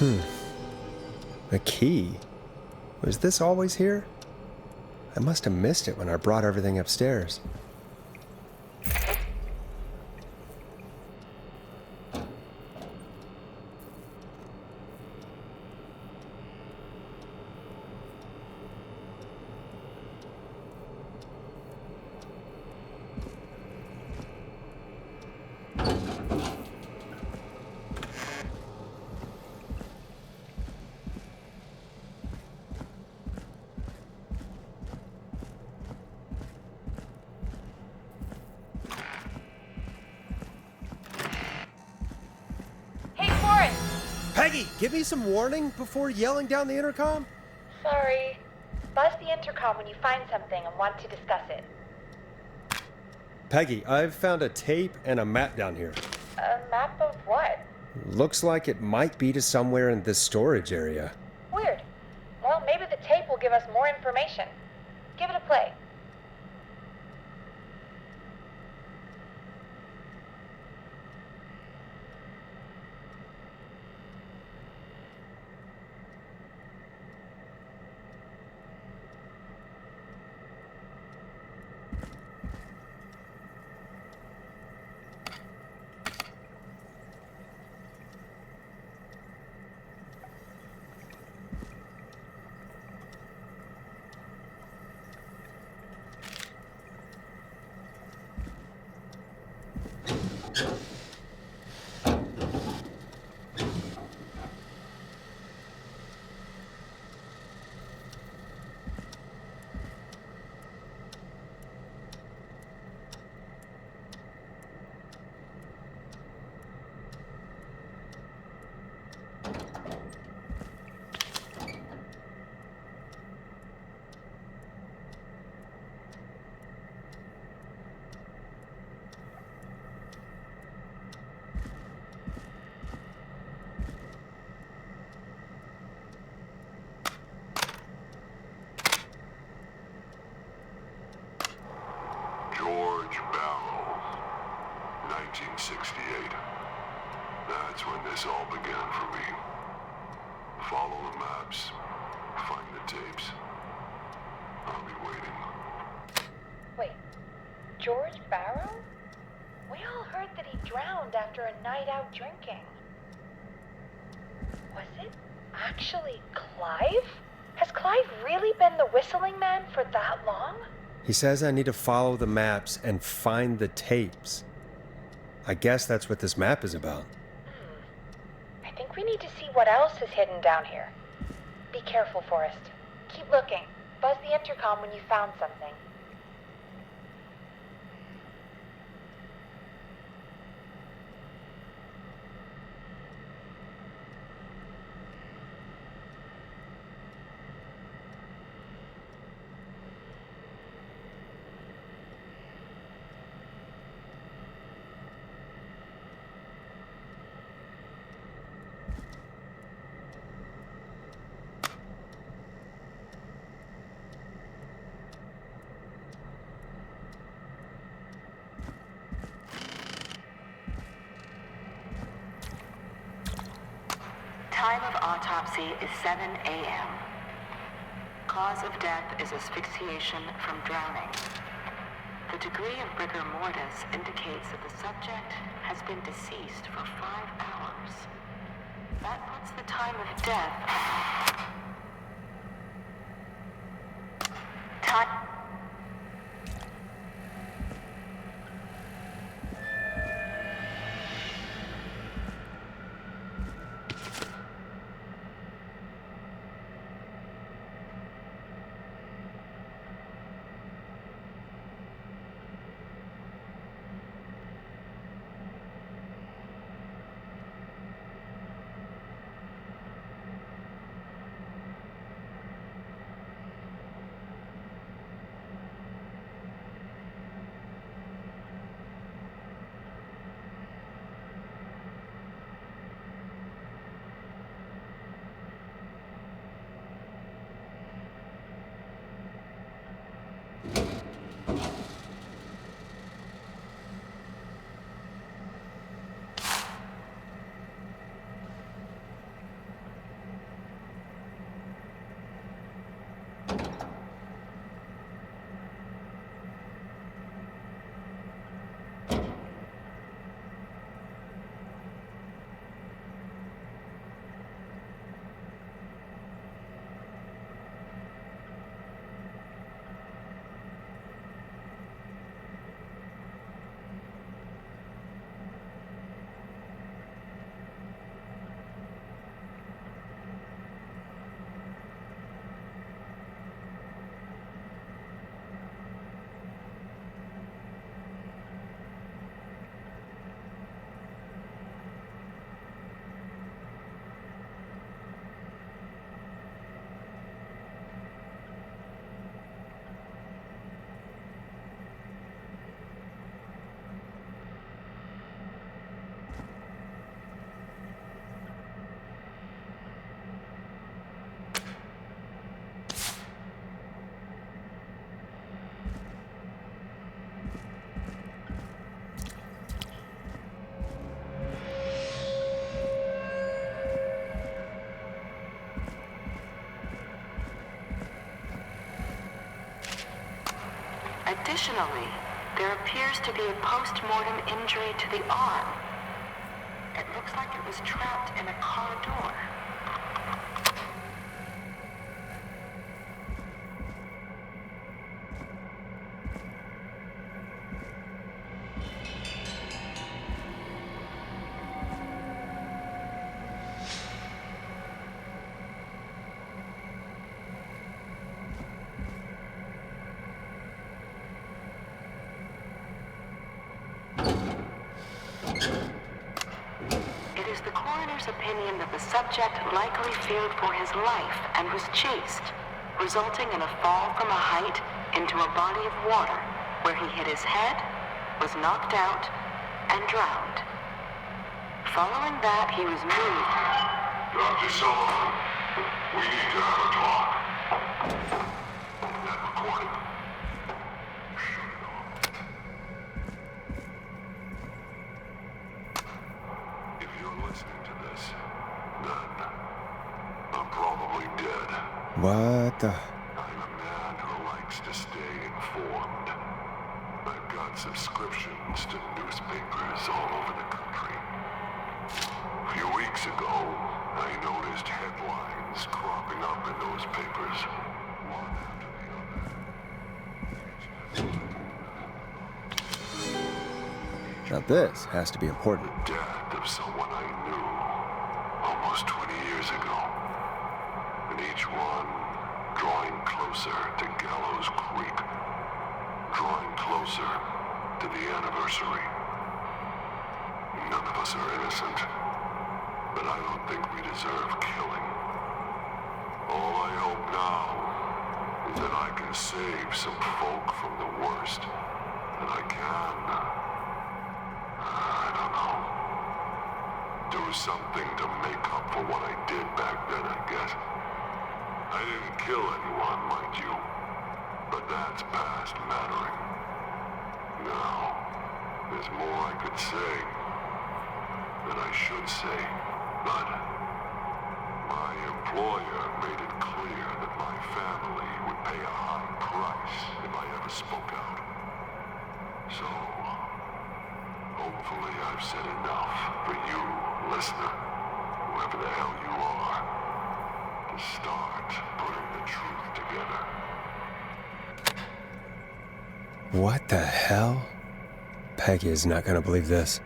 A key? Was this always here? I must have missed it when I brought everything upstairs. Peggy, give me some warning before yelling down the intercom. Sorry. Buzz the intercom when you find something and want to discuss it. Peggy, I've found a tape and a map down here. A map of what? Looks like it might be to somewhere in this storage area. Weird. Well, maybe the tape will give us more information. Give it a play. That's when this all began for me. Follow the maps, find the tapes. I'll be waiting. Wait, George Barrow? We all heard that he drowned after a night out drinking. Was it actually Clive? Has Clive really been the whistling man for that long? He says I need to follow the maps and find the tapes. I guess that's what this map is about. I think we need to see what else is hidden down here. Be careful, Forrest. Keep looking. Buzz the intercom when you found something. Time of autopsy is 7 a.m. Cause of death is asphyxiation from drowning. The degree of rigor mortis indicates that the subject has been deceased for 5 hours. That puts the time of death... Additionally, there appears to be a post-mortem injury to the arm. It looks like it was trapped in a car door. It is the coroner's opinion that the subject likely feared for his life and was chased, resulting in a fall from a height into a body of water where he hit his head, was knocked out, and drowned. Following that, he was moved. Dr. Sullivan, we need to have a talk. That recording. Shut it off. If you're listening to this, then I'm probably dead. What the? I'm a man who likes to stay informed. I've got subscriptions to newspapers all over the country. A few weeks ago, I noticed headlines cropping up in those papers, one after the other. Now this has to be important. The death of someone I knew almost 20 years ago. And each one drawing closer to Gallows Creek. Drawing closer to the anniversary. None of us are innocent. But I don't think we deserve killing. All I hope now is that I can save some folk from the worst. That I can. I don't know. Do something to make up for what I did back then, I guess. I didn't kill anyone, mind you. But that's past mattering. Now, there's more I could say. That I should say. But my employer made it clear that my family would pay a high price if I ever spoke out. So, hopefully I've said enough for you, listener, whoever the hell you are, to start putting the truth together. What the hell? Peggy is not gonna believe this.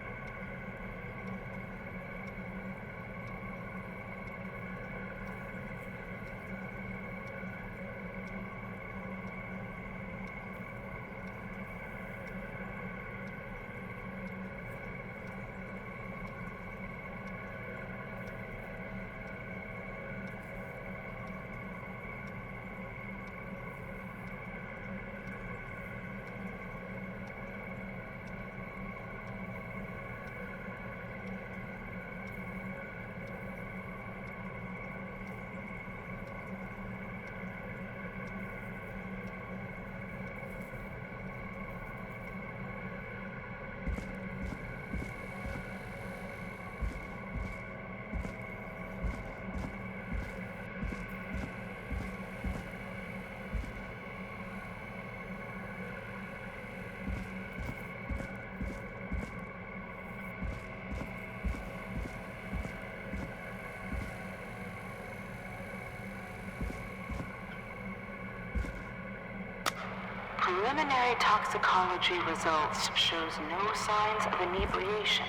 Preliminary toxicology results shows no signs of inebriation.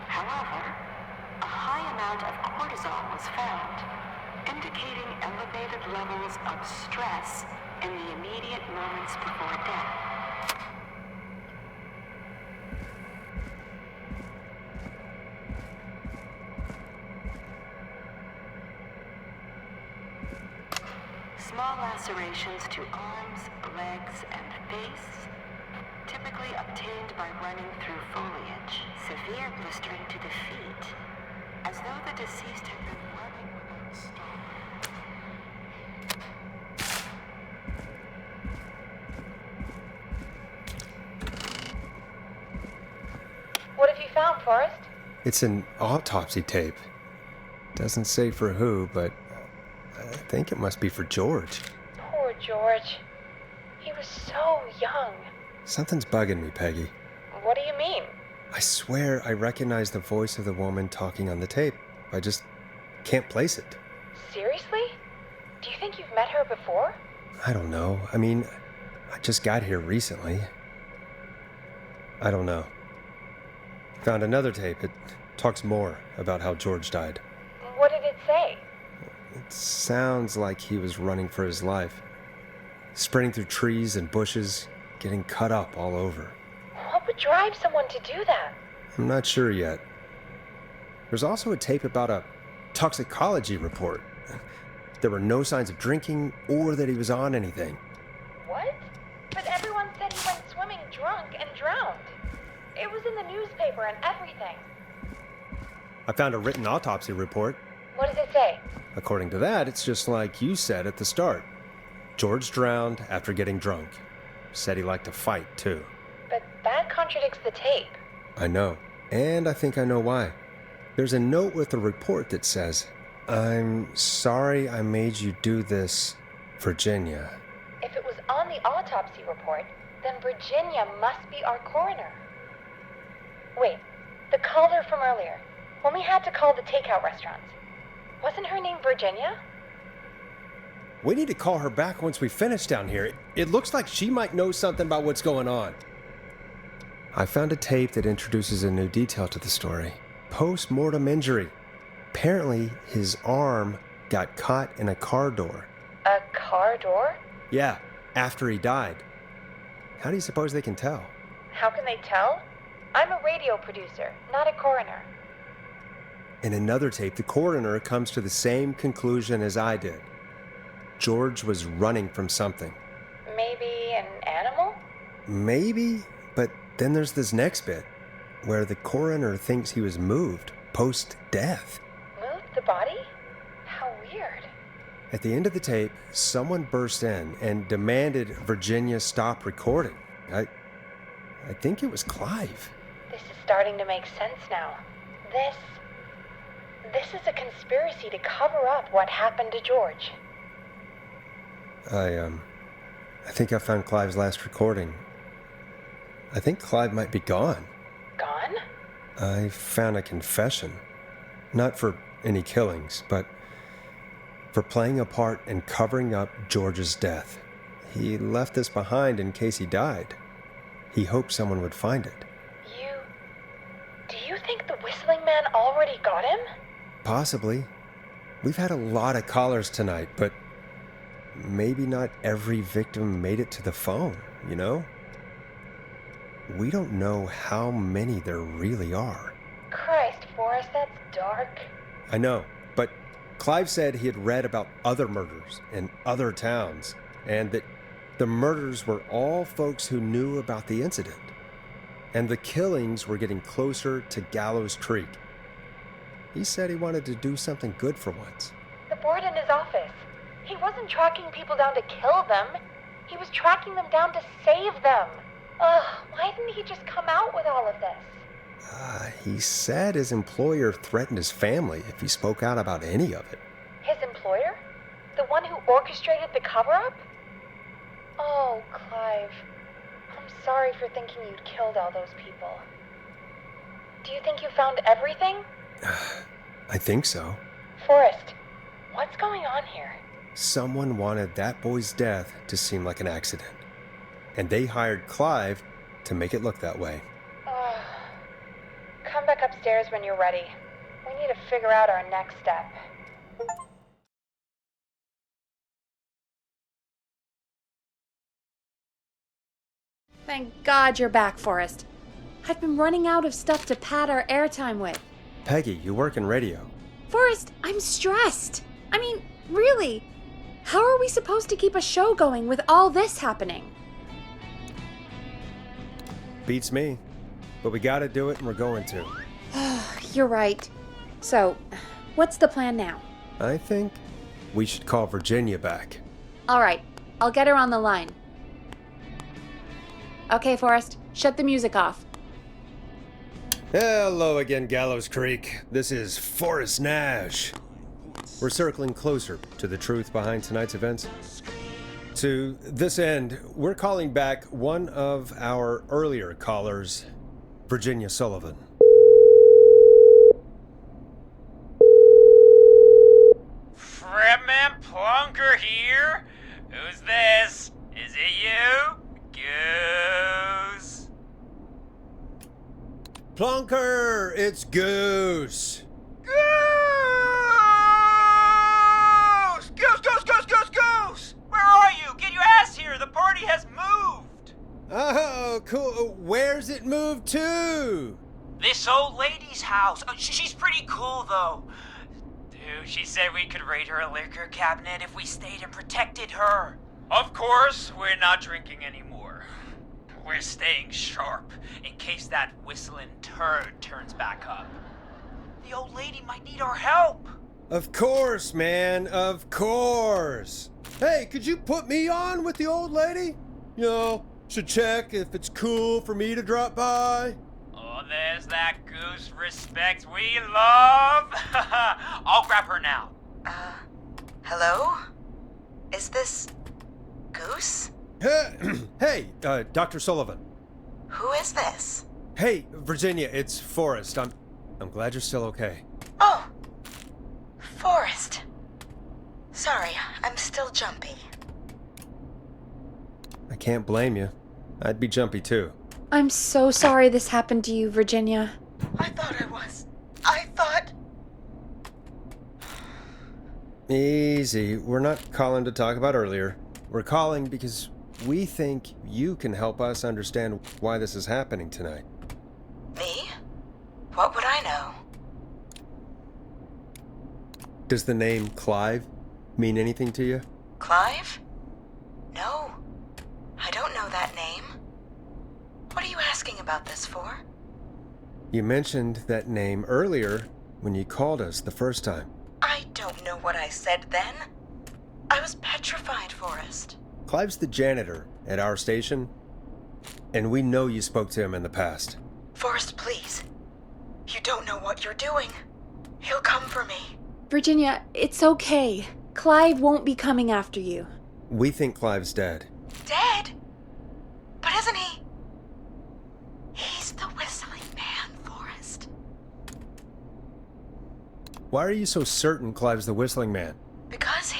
However, a high amount of cortisol was found, indicating elevated levels of stress in the immediate moments before death. Small lacerations to arms, legs, and face, typically obtained by running through foliage. Severe blistering to the feet, as though the deceased had been running without stopping. What have you found, Forrest? It's an autopsy tape. Doesn't say for who, but I think it must be for George. Poor George. He was so young. Something's bugging me, Peggy. What do you mean? I swear I recognize the voice of the woman talking on the tape. I just can't place it. Seriously? Do you think you've met her before? I don't know. I mean, I just got here recently. I don't know. Found another tape. It talks more about how George died. What did it say? It sounds like he was running for his life. Sprinting through trees and bushes, getting cut up all over. What would drive someone to do that? I'm not sure yet. There's also a tape about a toxicology report. There were no signs of drinking or that he was on anything. What? But everyone said he went swimming drunk and drowned. It was in the newspaper and everything. I found a written autopsy report. What does it say? According to that, it's just like you said at the start. George drowned after getting drunk. Said he liked to fight, too. But that contradicts the tape. I know. And I think I know why. There's a note with the report that says, "I'm sorry I made you do this, Virginia." If it was on the autopsy report, then Virginia must be our coroner. Wait, the caller from earlier, when we had to call the takeout restaurants, wasn't her name Virginia? We need to call her back once we finish down here. It looks like she might know something about what's going on. I found a tape that introduces a new detail to the story. Post-mortem injury. Apparently, his arm got caught in a car door. A car door? Yeah, after he died. How do you suppose they can tell? How can they tell? I'm a radio producer, not a coroner. In another tape, the coroner comes to the same conclusion as I did. George was running from something. Maybe an animal? Maybe, but then there's this next bit, where the coroner thinks he was moved post-death. Moved the body? How weird. At the end of the tape, someone burst in and demanded Virginia stop recording. I think it was Clive. This is starting to make sense now. This is a conspiracy to cover up what happened to George. I think I found Clive's last recording. I think Clive might be gone. Gone? I found a confession. Not for any killings, but for playing a part in covering up George's death. He left this behind in case he died. He hoped someone would find it. Do you think the whistling man already got him? Possibly. We've had a lot of callers tonight, but maybe not every victim made it to the phone, you know? We don't know how many there really are. Christ, Forrest, that's dark. I know, but Clive said he had read about other murders in other towns, and that the murders were all folks who knew about the incident. And the killings were getting closer to Gallows Creek. He said he wanted to do something good for once. The board in his office. He wasn't tracking people down to kill them. He was tracking them down to save them. Ugh, why didn't he just come out with all of this? He said his employer threatened his family if he spoke out about any of it. His employer? The one who orchestrated the cover-up? Oh, Clive. I'm sorry for thinking you'd killed all those people. Do you think you found everything? I think so. Forrest, what's going on here? Someone wanted that boy's death to seem like an accident. And they hired Clive to make it look that way. Come back upstairs when you're ready. We need to figure out our next step. Thank God you're back, Forrest. I've been running out of stuff to pad our airtime with. Peggy, you work in radio. Forrest, I'm stressed. I mean, really. How are we supposed to keep a show going with all this happening? Beats me. But we gotta do it and we're going to. You're right. So, what's the plan now? I think we should call Virginia back. All right, I'll get her on the line. Okay, Forrest, shut the music off. Hello again, Gallows Creek. This is Forrest Nash. We're circling closer to the truth behind tonight's events. To this end, we're calling back one of our earlier callers, Virginia Sullivan. Fredman Plunker here? Who's this? Is it you? Goose? Plunker, it's Goose. Goose! Goose, Goose, Goose, Goose, Goose! Where are you? Get your ass here! The party has moved! Oh, cool. Where's it moved to? This old lady's house. Oh, she's pretty cool, though. Dude, she said we could raid her liquor cabinet if we stayed and protected her. Of course, we're not drinking anymore. We're staying sharp in case that whistling turd turns back up. The old lady might need our help. Of course, man. Of course. Hey, could you put me on with the old lady? You know, should check if it's cool for me to drop by. Oh, there's that Goose respect we love. I'll grab her now. Hello? Is this Goose? Hey, Dr. Sullivan. Who is this? Hey, Virginia, it's Forrest. I'm glad you're still okay. Oh, Forrest. Sorry, I'm still jumpy. I can't blame you. I'd be jumpy too. I'm so sorry this happened to you, Virginia. I thought I was. I thought... Easy. We're not calling to talk about earlier. We're calling because we think you can help us understand why this is happening tonight. Me? What would I know? Does the name Clive mean anything to you? Clive? No. I don't know that name. What are you asking about this for? You mentioned that name earlier when you called us the first time. I don't know what I said then. I was petrified, Forrest. Clive's the janitor at our station, and we know you spoke to him in the past. Forrest, please. You don't know what you're doing. He'll come for me. Virginia, it's okay. Clive won't be coming after you. We think Clive's dead. Dead? But isn't he? He's the whistling man, Forrest. Why are you so certain Clive's the whistling man? Because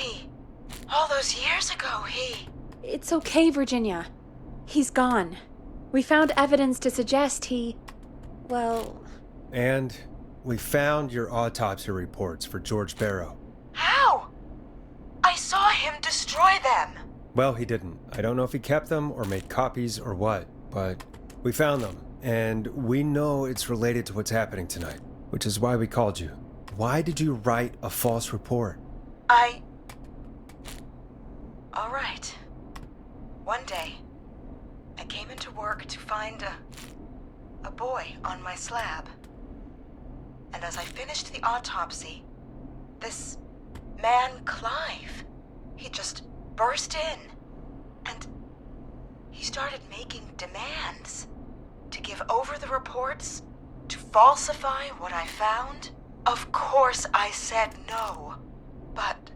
all those years ago, It's okay, Virginia. He's gone. We found evidence to suggest well... And we found your autopsy reports for George Barrow. How? I saw him destroy them. Well, he didn't. I don't know if he kept them or made copies or what, but we found them, and we know it's related to what's happening tonight, which is why we called you. Why did you write a false report? All right. One day, I came into work to find a boy on my slab. And as I finished the autopsy, this man, Clive, he just burst in. And he started making demands to give over the reports, to falsify what I found. Of course I said no, but,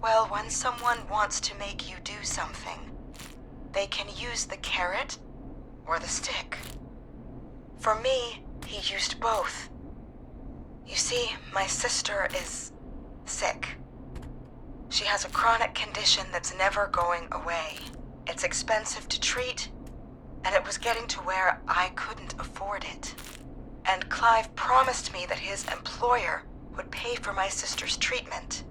well, when someone wants to make you do something, they can use the carrot or the stick. For me, he used both. You see, my sister is sick. She has a chronic condition that's never going away. It's expensive to treat, and it was getting to where I couldn't afford it. And Clive promised me that his employer would pay for my sister's treatment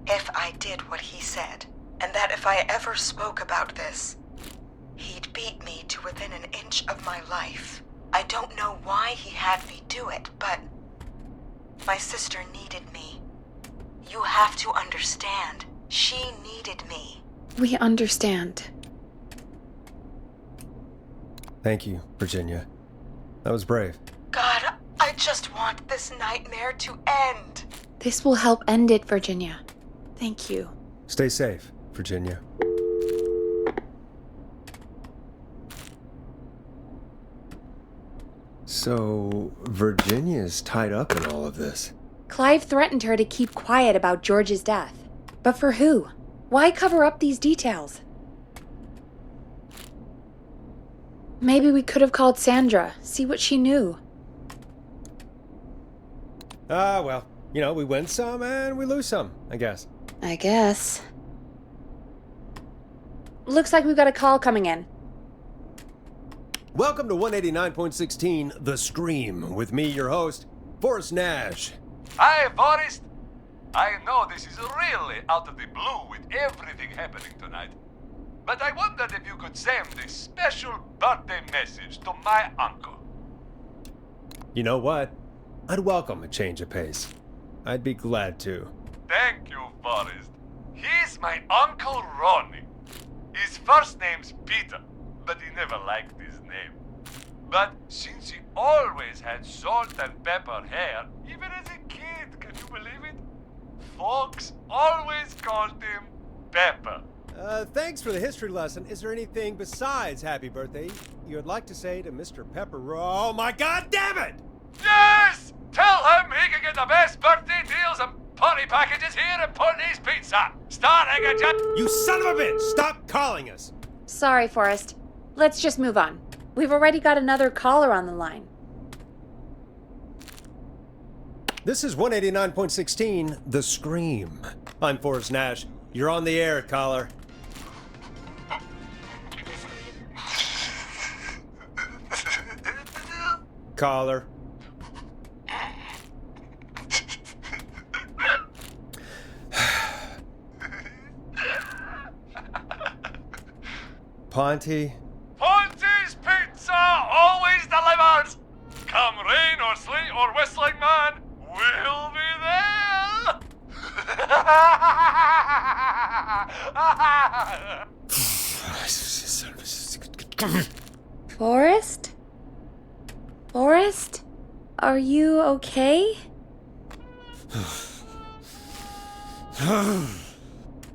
if I did what he said, and that if I ever spoke about this, he'd beat me to within an inch of my life. I don't know why he had me do it, but my sister needed me. You have to understand, she needed me. We understand. Thank you, Virginia. That was brave. God, I just want this nightmare to end. This will help end it, Virginia. Thank you. Stay safe, Virginia. So, Virginia's tied up in all of this. Clive threatened her to keep quiet about George's death. But for who? Why cover up these details? Maybe we could have called Sandra, see what she knew. Well, we win some and we lose some, I guess. I guess. Looks like we've got a call coming in. Welcome to 189.16 The Scream, with me, your host, Forrest Nash. Hi, Forrest. I know this is really out of the blue with everything happening tonight, but I wondered if you could send a special birthday message to my uncle. You know what? I'd welcome a change of pace. I'd be glad to. Thank you, Forrest. He's my Uncle Ronnie. His first name's Peter, but he never liked his name. But since he always had salt and pepper hair, even as a kid, can you believe it? Folks always called him Pepper. Thanks for the history lesson. Is there anything besides happy birthday you would like to say to Mr. Pepper? Oh my God damn it! Yes! Tell him he can get the best birthday deals and party packages here at Putney's Pizza, starting at You son of a bitch! Stop calling us! Sorry, Forrest. Let's just move on. We've already got another caller on the line. This is 189.16 The Scream. I'm Forrest Nash. You're on the air, caller. Caller. Ponty. Ponty's Pizza always delivers! Come rain or sleet or whistling man, we'll be there! Forrest? Forrest? Are you okay?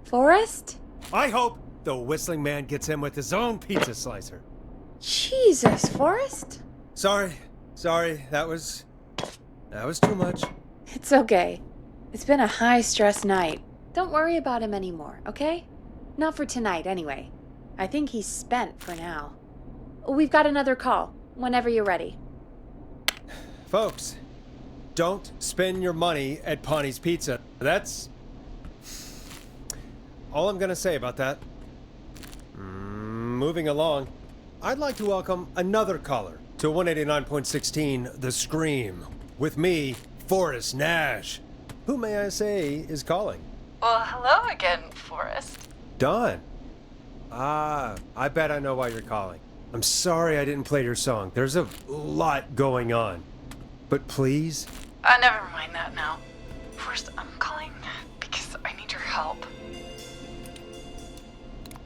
Forrest? I hope the whistling man gets him with his own pizza slicer. Jesus, Forrest? Sorry. That was too much. It's okay. It's been a high-stress night. Don't worry about him anymore, okay? Not for tonight, anyway. I think he's spent for now. We've got another call, whenever you're ready. Folks, don't spend your money at Ponty's Pizza. That's all I'm gonna say about that. Moving along, I'd like to welcome another caller to 189.16 The Scream, with me, Forrest Nash. Who, may I say, is calling? Well, hello again, Forrest. Don. I bet I know why you're calling. I'm sorry I didn't play your song. There's a lot going on. But please? Never mind that now. First, I'm calling because I need your help.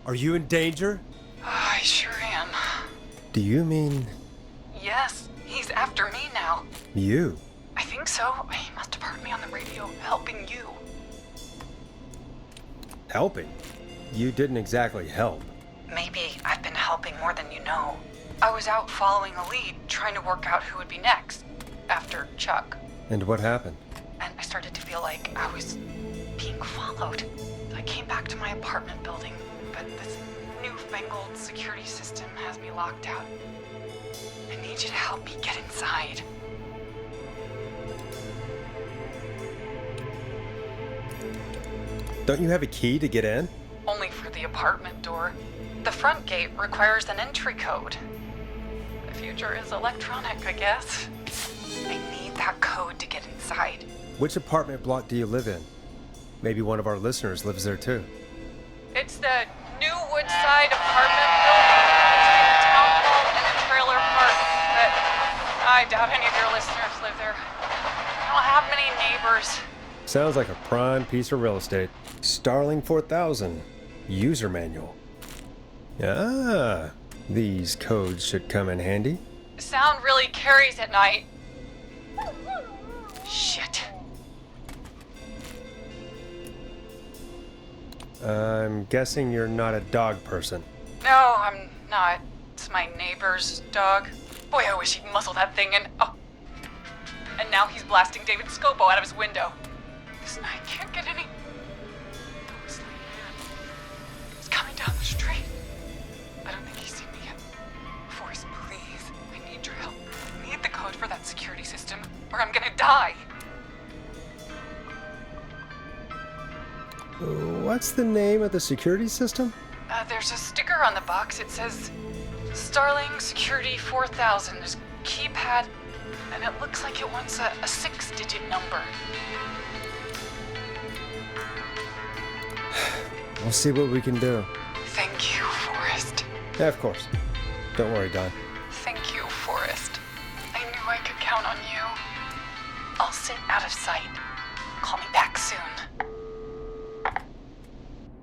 Are you in danger? I sure am. Do you mean Yes, he's after me now. you? I think so. He must have heard me on the radio helping you. Helping? You didn't exactly help. Maybe I've been helping more than you know. I was out following a lead, trying to work out who would be next, after Chuck. And what happened? And I started to feel like I was being followed. I came back to my apartment building, but this newfangled security system has me locked out. I need you to help me get inside. Don't you have a key to get in? Only for the apartment door. The front gate requires an entry code. The future is electronic, I guess. I need that code to get inside. Which apartment block do you live in? Maybe one of our listeners lives there too. It's the new Woodside apartment building between the town hall and a trailer park, but I doubt any of your listeners live there. I don't have many neighbors. Sounds like a prime piece of real estate. Starling 4000. User manual. These codes should come in handy. Sound really carries at night. Shit. I'm guessing you're not a dog person. No, I'm not. It's my neighbor's dog. Boy, I wish he'd muzzle that thing and... Oh. And now he's blasting David Scopo out of his window. This night can't get any... security system, or I'm gonna die. What's the name of the security system? There's a sticker on the box. It says Starling Security 4000. There's a keypad, and it looks like it wants a 6-digit number. We'll see what we can do. Thank you, Forrest. Yeah, of course. Don't worry, Don. Thank you, Forrest. I knew I could count on you. I'll sit out of sight. Call me back soon.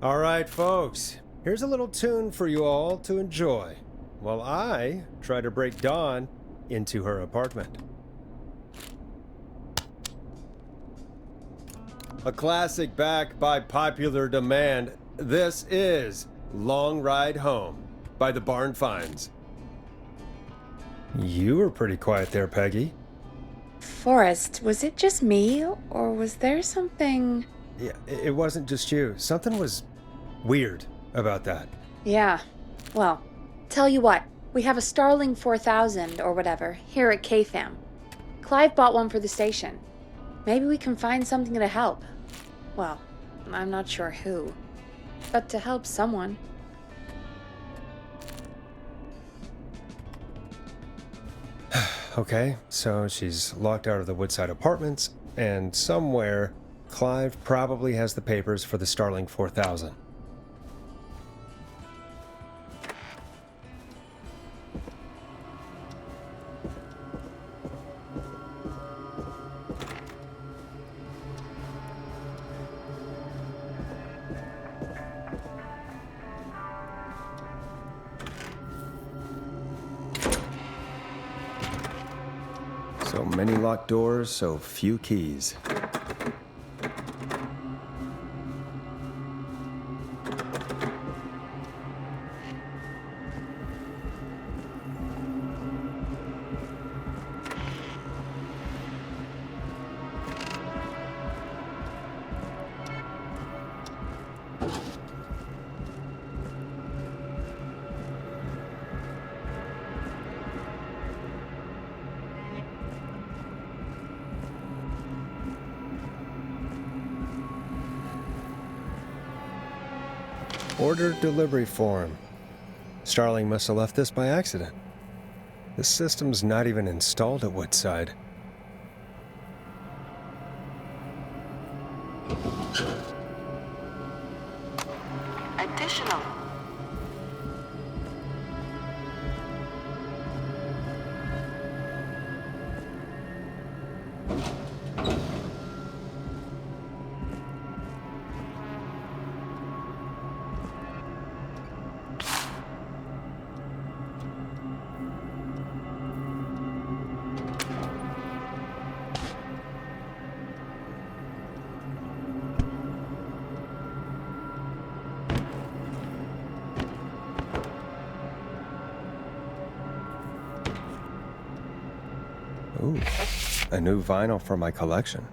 All right, folks. Here's a little tune for you all to enjoy while I try to break Dawn into her apartment. A classic back by popular demand. This is Long Ride Home by the Barn Finds. You were pretty quiet there, Peggy. Forrest, was it just me, or was there something... Yeah, it wasn't just you. Something was weird about that. Yeah. Well, tell you what, we have a Starling 4000 or whatever here at KFAM. Clive bought one for the station. Maybe we can find something to help. Well, I'm not sure who, but to help someone. Okay, so she's locked out of the Woodside Apartments, and somewhere Clive probably has the papers for the Starling 4000. So many locked doors, so few keys. Order delivery form. Starling must have left this by accident. The system's not even installed at Woodside. Additional. Ooh, a new vinyl for my collection.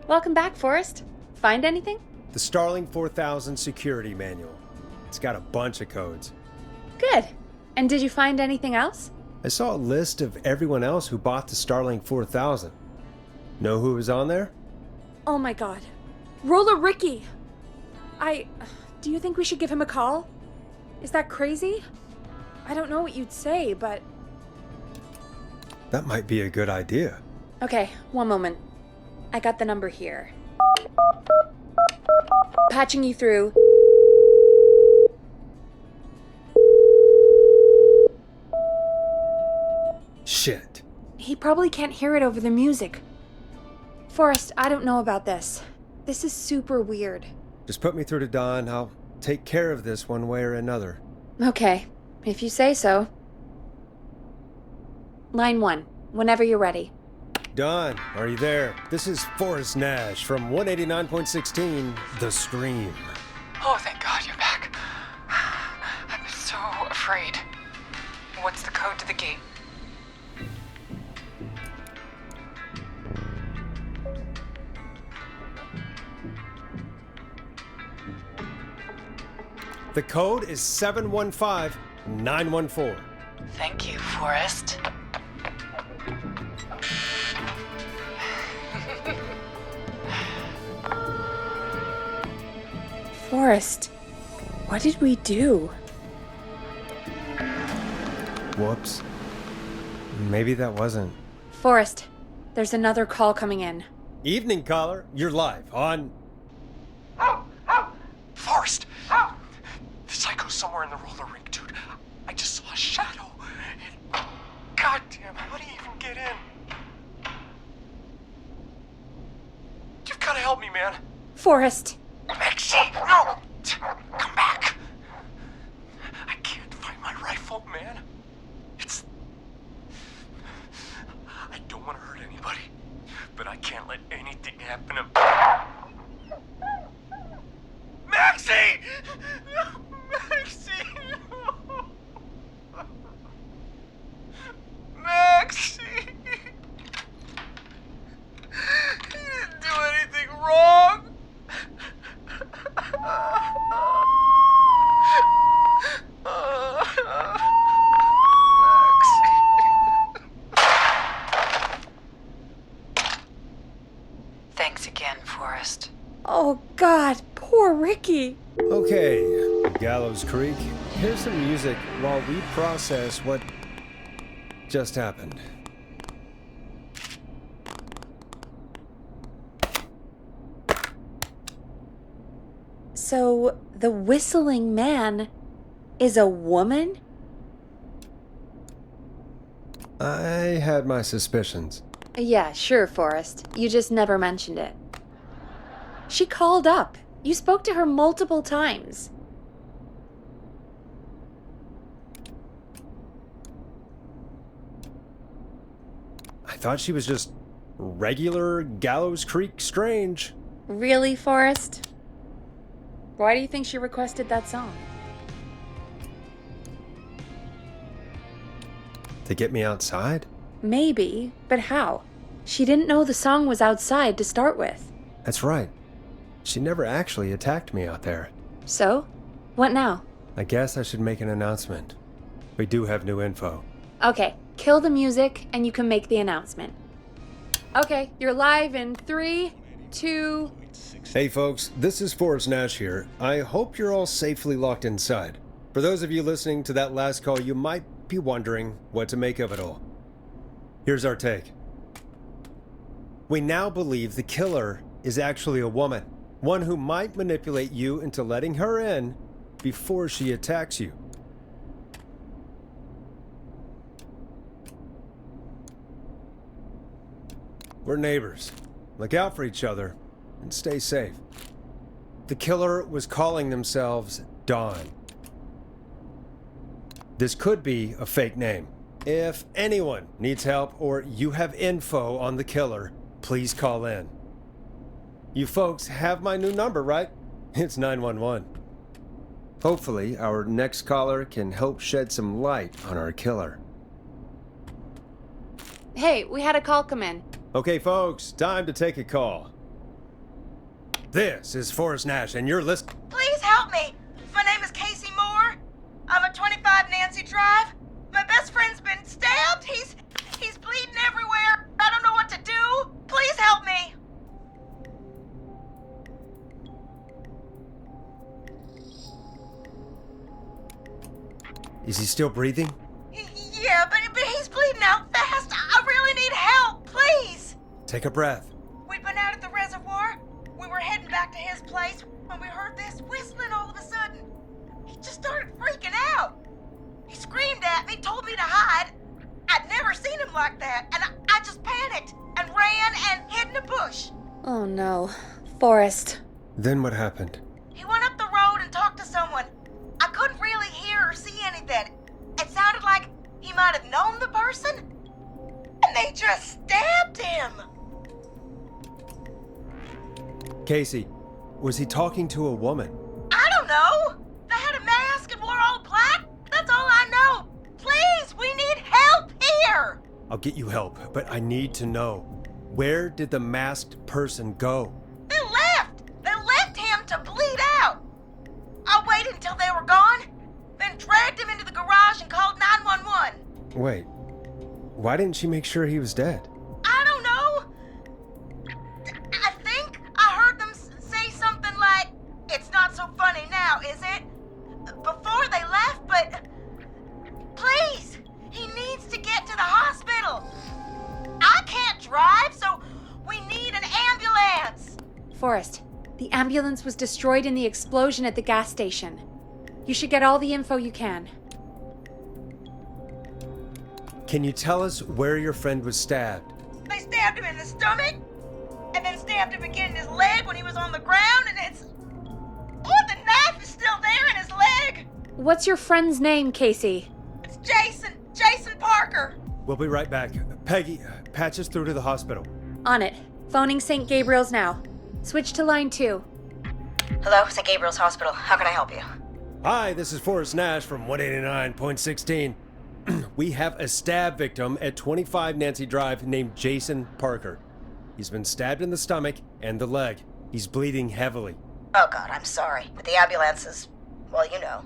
Welcome back, Forrest. Find anything? The Starling 4000 security manual. It's got a bunch of codes. Good. And did you find anything else? I saw a list of everyone else who bought the Starling 4000. Know who was on there? Oh my god. Roller Ricky! Do you think we should give him a call? Is that crazy? I don't know what you'd say, but... That might be a good idea. Okay, one moment. I got the number here. Patching you through. Shit. He probably can't hear it over the music. Forrest, I don't know about this. This is super weird. Just put me through to Don. I'll take care of this one way or another. Okay, if you say so. Line 1, whenever you're ready. Don, are you there? This is Forrest Nash from 189.16, The Stream. Oh, thank God you're back. I'm so afraid. What's the code to the gate? The code is 715914. Thank you, Forrest. Forrest, what did we do? Whoops. Maybe that wasn't. Forrest, there's another call coming in. Evening caller, you're live on... Forrest! The psycho's somewhere in the roller rink, dude. I just saw a shadow. God damn, how do you even get in? You've gotta help me, man. Forrest! Maxine, no! Come back! I can't find my rifle, man. I don't want to hurt anybody, but I can't let anything happen to... Maxie! Maxie! Maxie! You didn't do anything wrong! Thanks again, Forrest. Oh God, poor Ricky. Okay, Gallows Creek, here's some music while we process what just happened. So, the whistling man is a woman? I had my suspicions. Yeah, sure, Forrest. You just never mentioned it. She called up. You spoke to her multiple times. I thought she was just regular Gallows Creek Strange. Really, Forrest? Why do you think she requested that song? To get me outside? Maybe, but how? She didn't know the song was outside to start with. That's right. She never actually attacked me out there. So? What now? I guess I should make an announcement. We do have new info. Okay, kill the music and you can make the announcement. Okay, you're live in 3, 2... Hey folks, this is Forrest Nash here. I hope you're all safely locked inside. For those of you listening to that last call, you might be wondering what to make of it all. Here's our take. We now believe the killer is actually a woman. One who might manipulate you into letting her in before she attacks you. We're neighbors. Look out for each other and stay safe. The killer was calling themselves Dawn. This could be a fake name. If anyone needs help or you have info on the killer, please call in. You folks have my new number, right? It's 911. Hopefully, our next caller can help shed some light on our killer. Hey, we had a call come in. Okay, folks, time to take a call. This is Forrest Nash, and you're listening. Please help me. My name is Casey Moore. I'm at 25 Nancy Drive. My best friend's been stabbed. He's bleeding everywhere. I don't know what to do. Please help me. Is he still breathing? Yeah, but he's bleeding out fast. I really need help, please. Take a breath. We'd been out at the reservoir. We were heading back to his place when we heard this whistling all of a sudden. He just started freaking out. He screamed at me, told me to hide. I'd never seen him like that, and I just panicked and ran and hid in a bush. Oh no. Forrest. Then what happened? He went up the road and talked to someone. I couldn't really hear or see anything. It sounded like he might have known the person, and they just stabbed him. Casey, was he talking to a woman? I don't know. They had a mask and wore all black. That's all I know. Please, we need help here. I'll get you help, but I need to know. Where did the masked person go? They left. They left him to bleed out. I waited until they were gone, then dragged him into the garage and called 911. Wait, why didn't she make sure he was dead? I don't know. I think I heard them say something like, "It's not so funny now, is it?" before they left, but please, he needs to get to the hospital. I can't drive, so we need an ambulance. Forrest, the ambulance was destroyed in the explosion at the gas station. You should get all the info you can. Can you tell us where your friend was stabbed? They stabbed him in the stomach, and then stabbed him again in his leg when he was on the ground, and it's... Oh, the knife is still there in his leg! What's your friend's name, Casey? It's Jason Parker. We'll be right back. Peggy, patch us through to the hospital. On it. Phoning St. Gabriel's now. Switch to line 2. Hello, St. Gabriel's Hospital. How can I help you? Hi, this is Forrest Nash from 189.16. We have a stab victim at 25 Nancy Drive named Jason Parker. He's been stabbed in the stomach and the leg. He's bleeding heavily. Oh, God, I'm sorry. But the ambulance is, well, you know.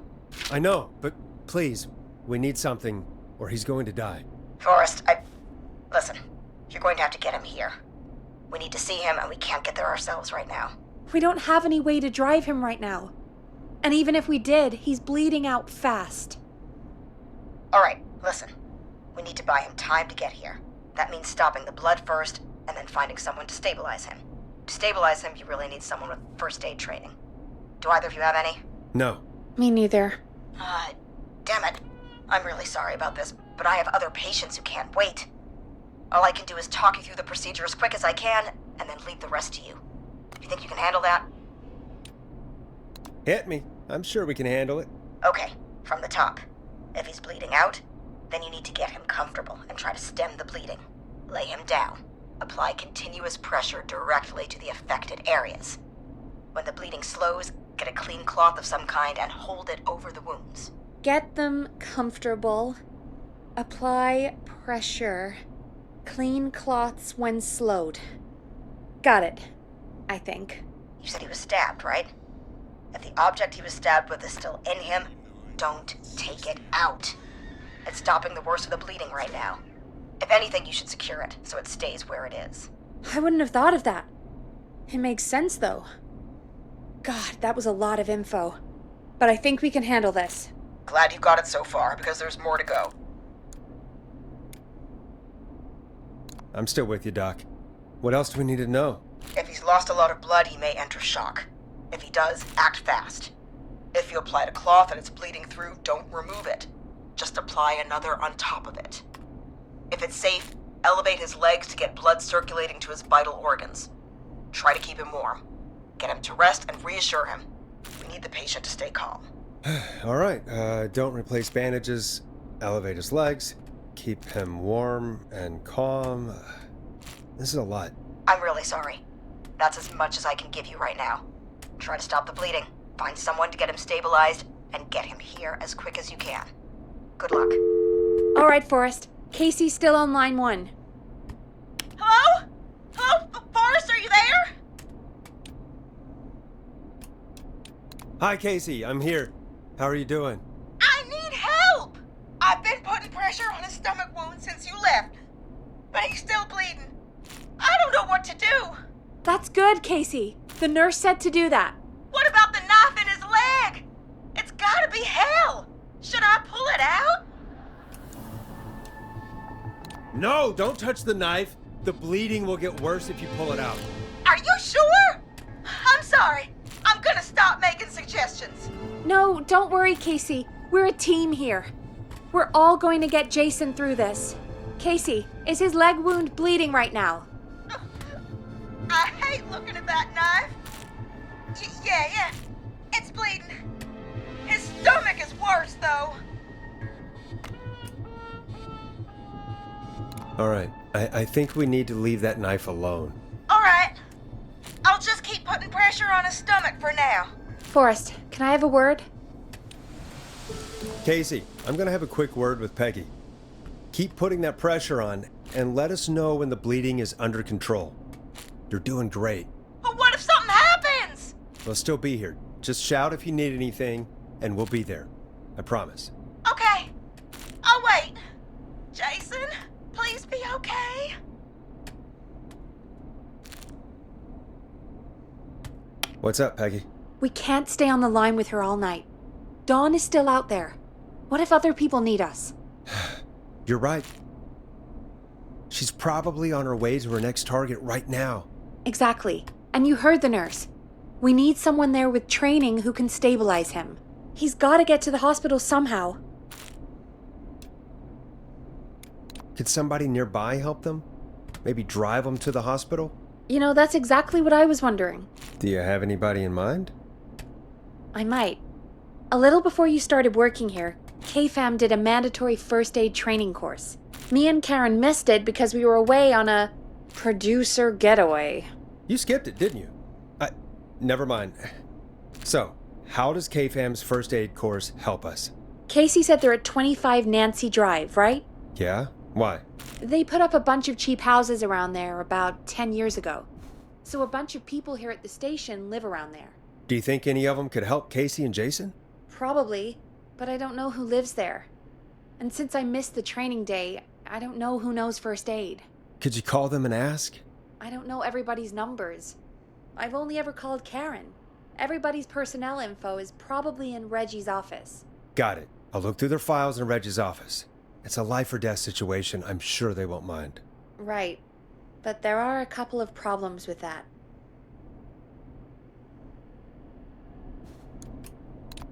I know, but please, we need something, or he's going to die. Forrest, Listen, you're going to have to get him here. We need to see him, and we can't get there ourselves right now. We don't have any way to drive him right now. And even if we did, he's bleeding out fast. All right, listen. We need to buy him time to get here. That means stopping the blood first, and then finding someone to stabilize him. To stabilize him, you really need someone with first aid training. Do either of you have any? No. Me neither. Damn it. I'm really sorry about this, but I have other patients who can't wait. All I can do is talk you through the procedure as quick as I can, and then leave the rest to you. You think you can handle that? Hit me. I'm sure we can handle it. Okay, from the top. If he's bleeding out, then you need to get him comfortable and try to stem the bleeding. Lay him down. Apply continuous pressure directly to the affected areas. When the bleeding slows, get a clean cloth of some kind and hold it over the wounds. Get them comfortable. Apply pressure. Clean cloths when slowed. Got it, I think. You said he was stabbed, right? If the object he was stabbed with is still in him, don't take it out. It's stopping the worst of the bleeding right now. If anything, you should secure it so it stays where it is. I wouldn't have thought of that. It makes sense, though. God, that was a lot of info. But I think we can handle this. Glad you got it so far, because there's more to go. I'm still with you, Doc. What else do we need to know? If he's lost a lot of blood, he may enter shock. If he does, act fast. If you applied a cloth and it's bleeding through, don't remove it. Just apply another on top of it. If it's safe, elevate his legs to get blood circulating to his vital organs. Try to keep him warm. Get him to rest and reassure him. We need the patient to stay calm. All right, don't replace bandages. Elevate his legs. Keep him warm and calm. This is a lot. I'm really sorry. That's as much as I can give you right now. Try to stop the bleeding. Find someone to get him stabilized, and get him here as quick as you can. Good luck. All right, Forrest. Casey's still on line 1. Hello? Hello, Forrest, are you there? Hi, Casey. I'm here. How are you doing? I need help! I've been putting pressure on his stomach wound since you left, but he's still bleeding. I don't know what to do. That's good, Casey. The nurse said to do that. What about the knife in his leg? It's gotta be hell. Should I pull it out? No, don't touch the knife. The bleeding will get worse if you pull it out. Are you sure? I'm sorry. I'm gonna stop making suggestions. No, don't worry, Casey. We're a team here. We're all going to get Jason through this. Casey, is his leg wound bleeding right now? I hate looking at that knife. Yeah. It's bleeding. His stomach is worse, though. All right. I think we need to leave that knife alone. All right. I'll just keep putting pressure on his stomach for now. Forrest, can I have a word? Casey, I'm going to have a quick word with Peggy. Keep putting that pressure on and let us know when the bleeding is under control. You're doing great. But what if something happens? We'll still be here. Just shout if you need anything, and we'll be there. I promise. Okay. I'll wait. Jason, please be okay. What's up, Peggy? We can't stay on the line with her all night. Dawn is still out there. What if other people need us? You're right. She's probably on her way to her next target right now. Exactly. And you heard the nurse. We need someone there with training who can stabilize him. He's got to get to the hospital somehow. Could somebody nearby help them? Maybe drive them to the hospital? You know, that's exactly what I was wondering. Do you have anybody in mind? I might. A little before you started working here, KFAM did a mandatory first aid training course. Me and Karen missed it because we were away on a producer getaway. You skipped it, didn't you? Never mind. So, how does KFAM's first aid course help us? Casey said they're at 25 Nancy Drive, right? Yeah? Why? They put up a bunch of cheap houses around there about 10 years ago. So a bunch of people here at the station live around there. Do you think any of them could help Casey and Jason? Probably, but I don't know who lives there. And since I missed the training day, I don't know who knows first aid. Could you call them and ask? I don't know everybody's numbers. I've only ever called Karen. Everybody's personnel info is probably in Reggie's office. Got it. I'll look through their files in Reggie's office. It's a life or death situation. I'm sure they won't mind. Right. But there are a couple of problems with that.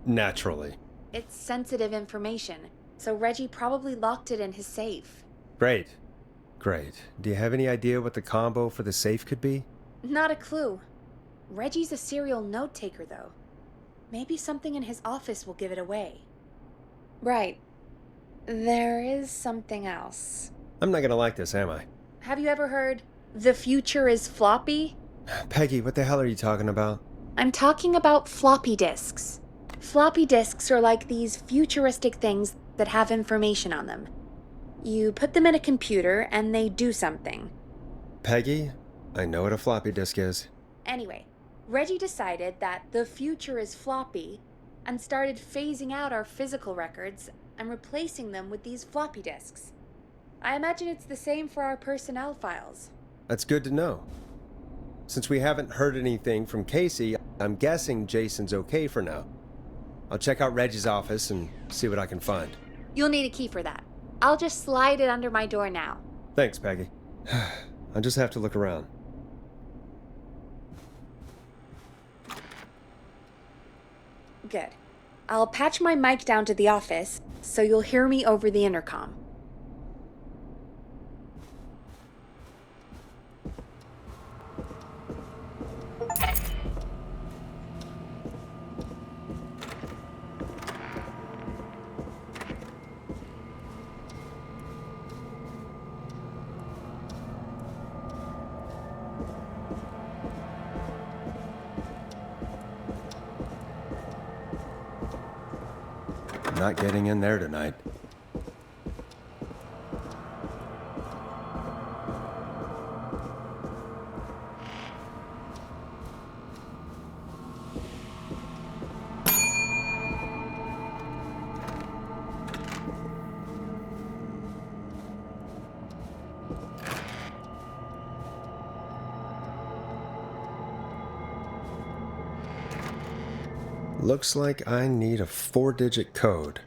Naturally. It's sensitive information, so Reggie probably locked it in his safe. Great. Do you have any idea what the combo for the safe could be? Not a clue. Reggie's a serial note taker, though. Maybe something in his office will give it away. Right. There is something else. I'm not gonna like this, am I? Have you ever heard, the future is floppy? Peggy, what the hell are you talking about? I'm talking about floppy disks. Floppy disks are like these futuristic things that have information on them. You put them in a computer and they do something. Peggy, I know what a floppy disk is. Anyway, Reggie decided that the future is floppy and started phasing out our physical records and replacing them with these floppy disks. I imagine it's the same for our personnel files. That's good to know. Since we haven't heard anything from Casey, I'm guessing Jason's okay for now. I'll check out Reggie's office and see what I can find. You'll need a key for that. I'll just slide it under my door now. Thanks, Peggy. I'll just have to look around. Good. I'll patch my mic down to the office, so you'll hear me over the intercom. Not getting in there tonight. Looks like I need a 4-digit code.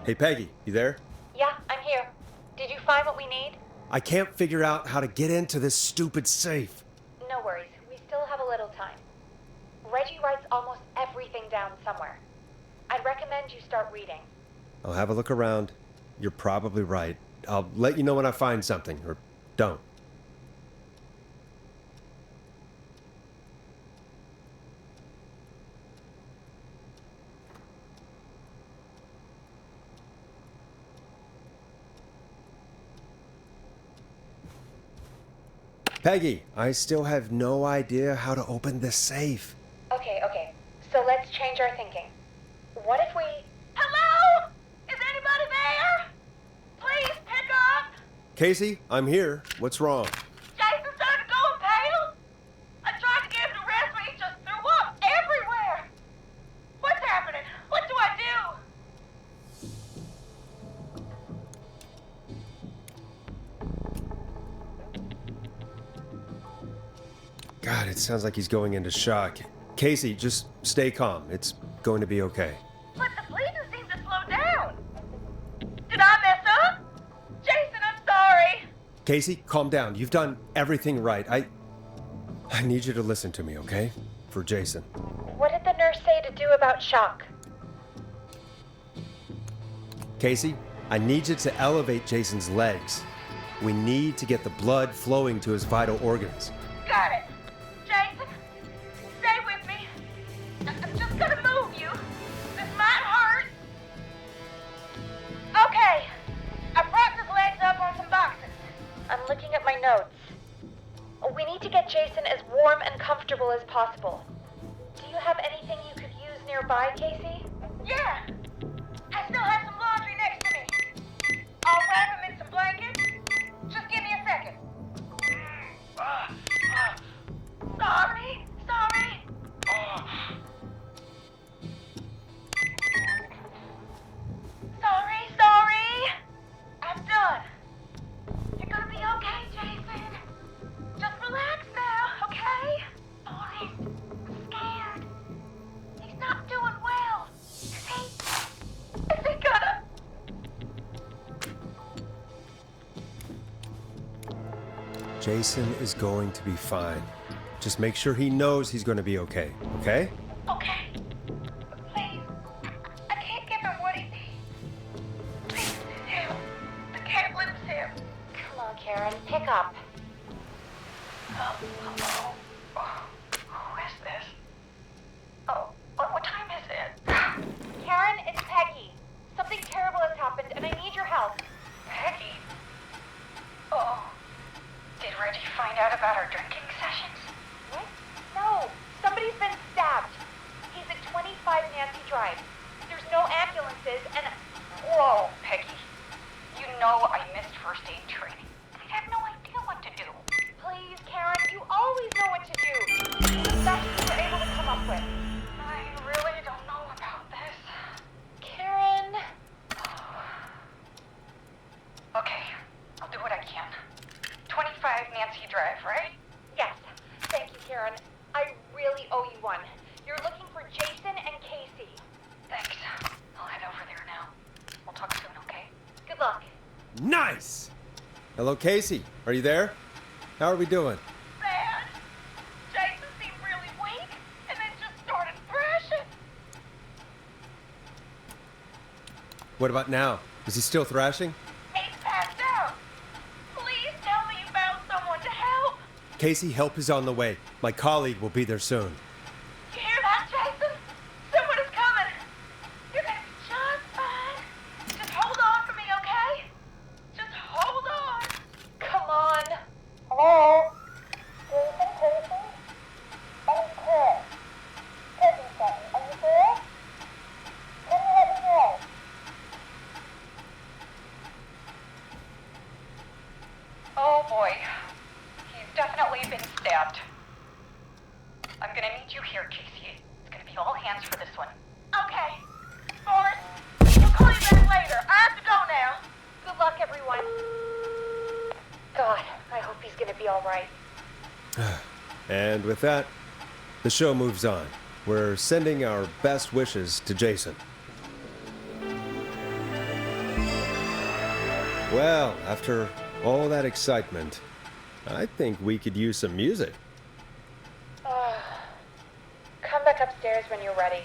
Hey, Peggy, you there? Yeah, I'm here. Did you find what we need? I can't figure out how to get into this stupid safe. No worries. We still have a little time. Reggie writes almost everything down somewhere. I'd recommend you start reading. I'll have a look around. You're probably right. I'll let you know when I find something, or don't. Peggy, I still have no idea how to open this safe. Okay. So let's change our thinking. What if we... Hello? Is anybody there? Please pick up! Casey, I'm here. What's wrong? Jason started going pale. I tried to get him to rest, but he just threw up everywhere. What's happening? What do I do? God, it sounds like he's going into shock. Casey, just stay calm. It's going to be okay. But the bleeding seemed to slow down. Did I mess up? Jason, I'm sorry. Casey, calm down. You've done everything right. I need you to listen to me, okay? For Jason. What did the nurse say to do about shock? Casey, I need you to elevate Jason's legs. We need to get the blood flowing to his vital organs. Got it. Jason, stay with me. I'm just gonna move you. This might hurt. Okay. I propped his legs up on some boxes. I'm looking at my notes. We need to get Jason as warm and comfortable as possible. Do you have anything you could use nearby, Casey? Yeah. I still have some laundry next to me. I'll wrap him in some blankets. Just give me a second. Sorry. Sorry. I'm done. You're gonna be okay, Jason. Just relax now, okay? Boy, I'm scared. He's not doing well. Is he gonna... Jason is going to be fine. Just make sure he knows he's going to be okay, okay? Okay. Please. I can't give him what he needs. Please, him. I can't lose him. Come on, Karen. Pick up. Hello? Who is this? Oh, what time is it? Karen, it's Peggy. Something terrible has happened, and I need your help. Peggy? Oh. Did Reggie find out about our drinking sessions? What? No. Somebody's been stabbed. He's at 25 Nancy Drive. There's no ambulances, and... Whoa, Peggy. You know I missed first aid training. I have no idea what to do. Please, Karen, you always know what to do. It's the best you were able to come up with. I really don't know about this. Karen... Okay, I'll do what I can. 25 Nancy Drive, right? Yes. Thank you, Karen. I really owe you one. You're looking for Jason and Casey. Thanks. I'll head over there now. We'll talk soon, okay? Good luck. Nice! Hello, Casey. Are you there? How are we doing? Bad. Jason seemed really weak, and then just started thrashing. What about now? Is he still thrashing? He's passed out. Please tell me you found someone to help. Casey, help is on the way. My colleague will be there soon. You hear that, Jason? Someone is coming. You're gonna be just fine. Just hold on for me, okay? Just hold on. Come on. Hello? Jason, Casey? I'm Chris. Cousin Sunny, are you there? Can you let me know? Oh boy. He's definitely been stabbed. I'm gonna need you here, Casey. It's gonna be all hands for this one. Okay. Forrest, I'll call you back later. I have to go now. Good luck, everyone. God, I hope he's gonna be all right. And with that, the show moves on. We're sending our best wishes to Jason. Well, after all that excitement, I think we could use some music. Come back upstairs when you're ready.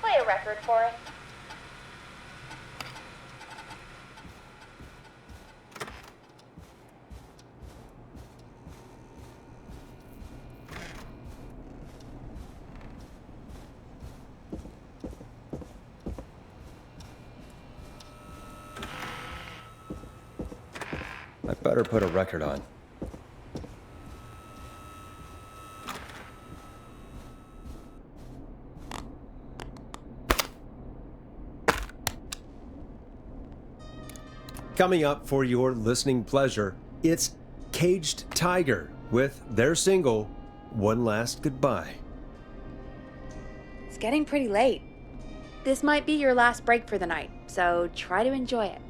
Play a record for us. I better put a record on. Coming up for your listening pleasure, it's Caged Tiger with their single, One Last Goodbye. It's getting pretty late. This might be your last break for the night, so try to enjoy it.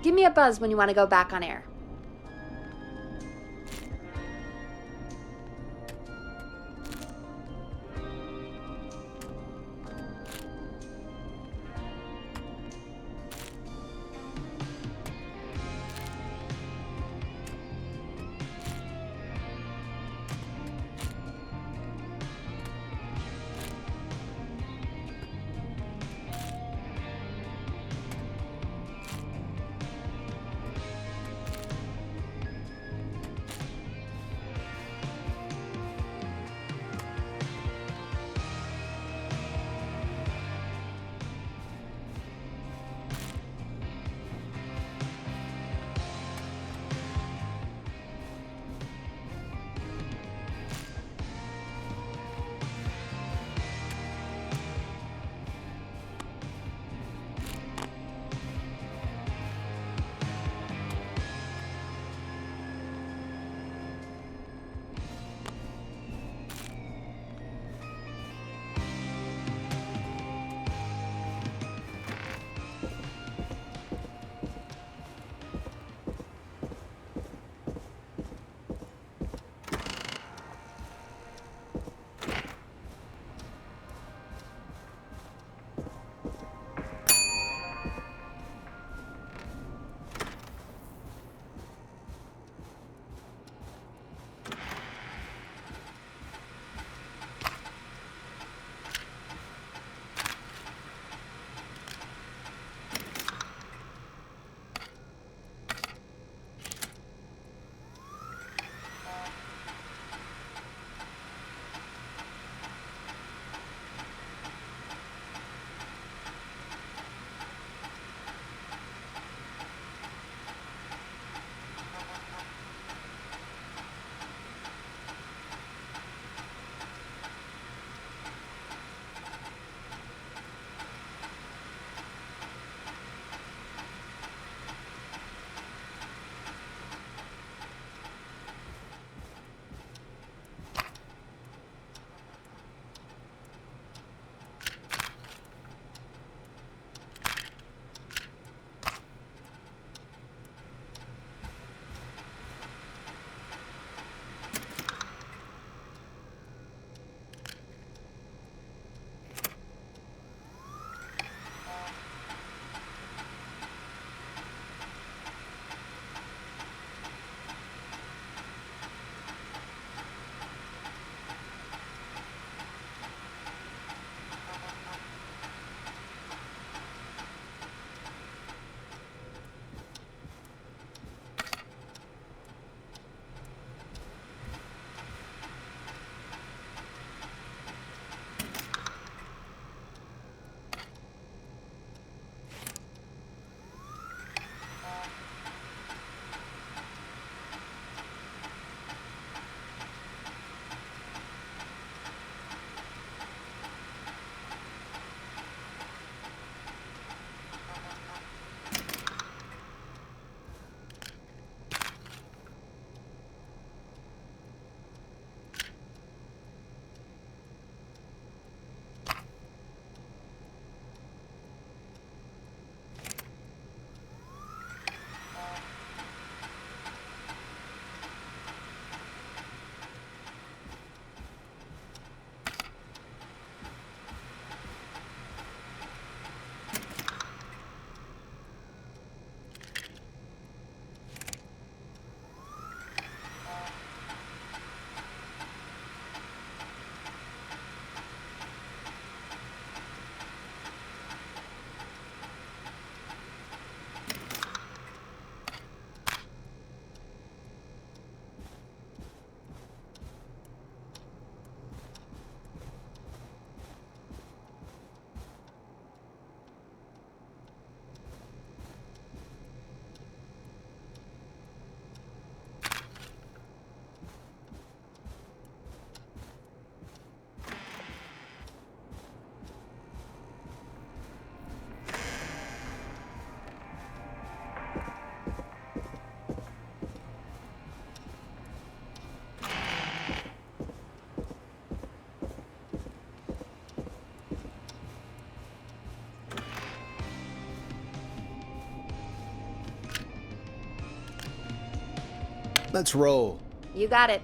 Give me a buzz when you want to go back on air. Let's roll. You got it.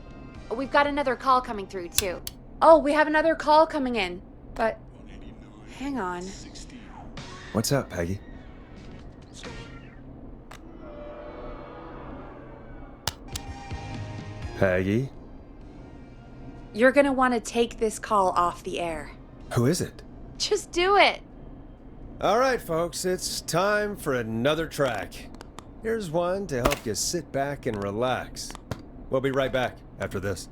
We've got another call coming through, too. Oh, we have another call coming in. But, hang on. What's up, Peggy? Peggy? You're gonna want to take this call off the air. Who is it? Just do it. All right, folks, it's time for another track. Here's one to help you sit back and relax. We'll be right back after this.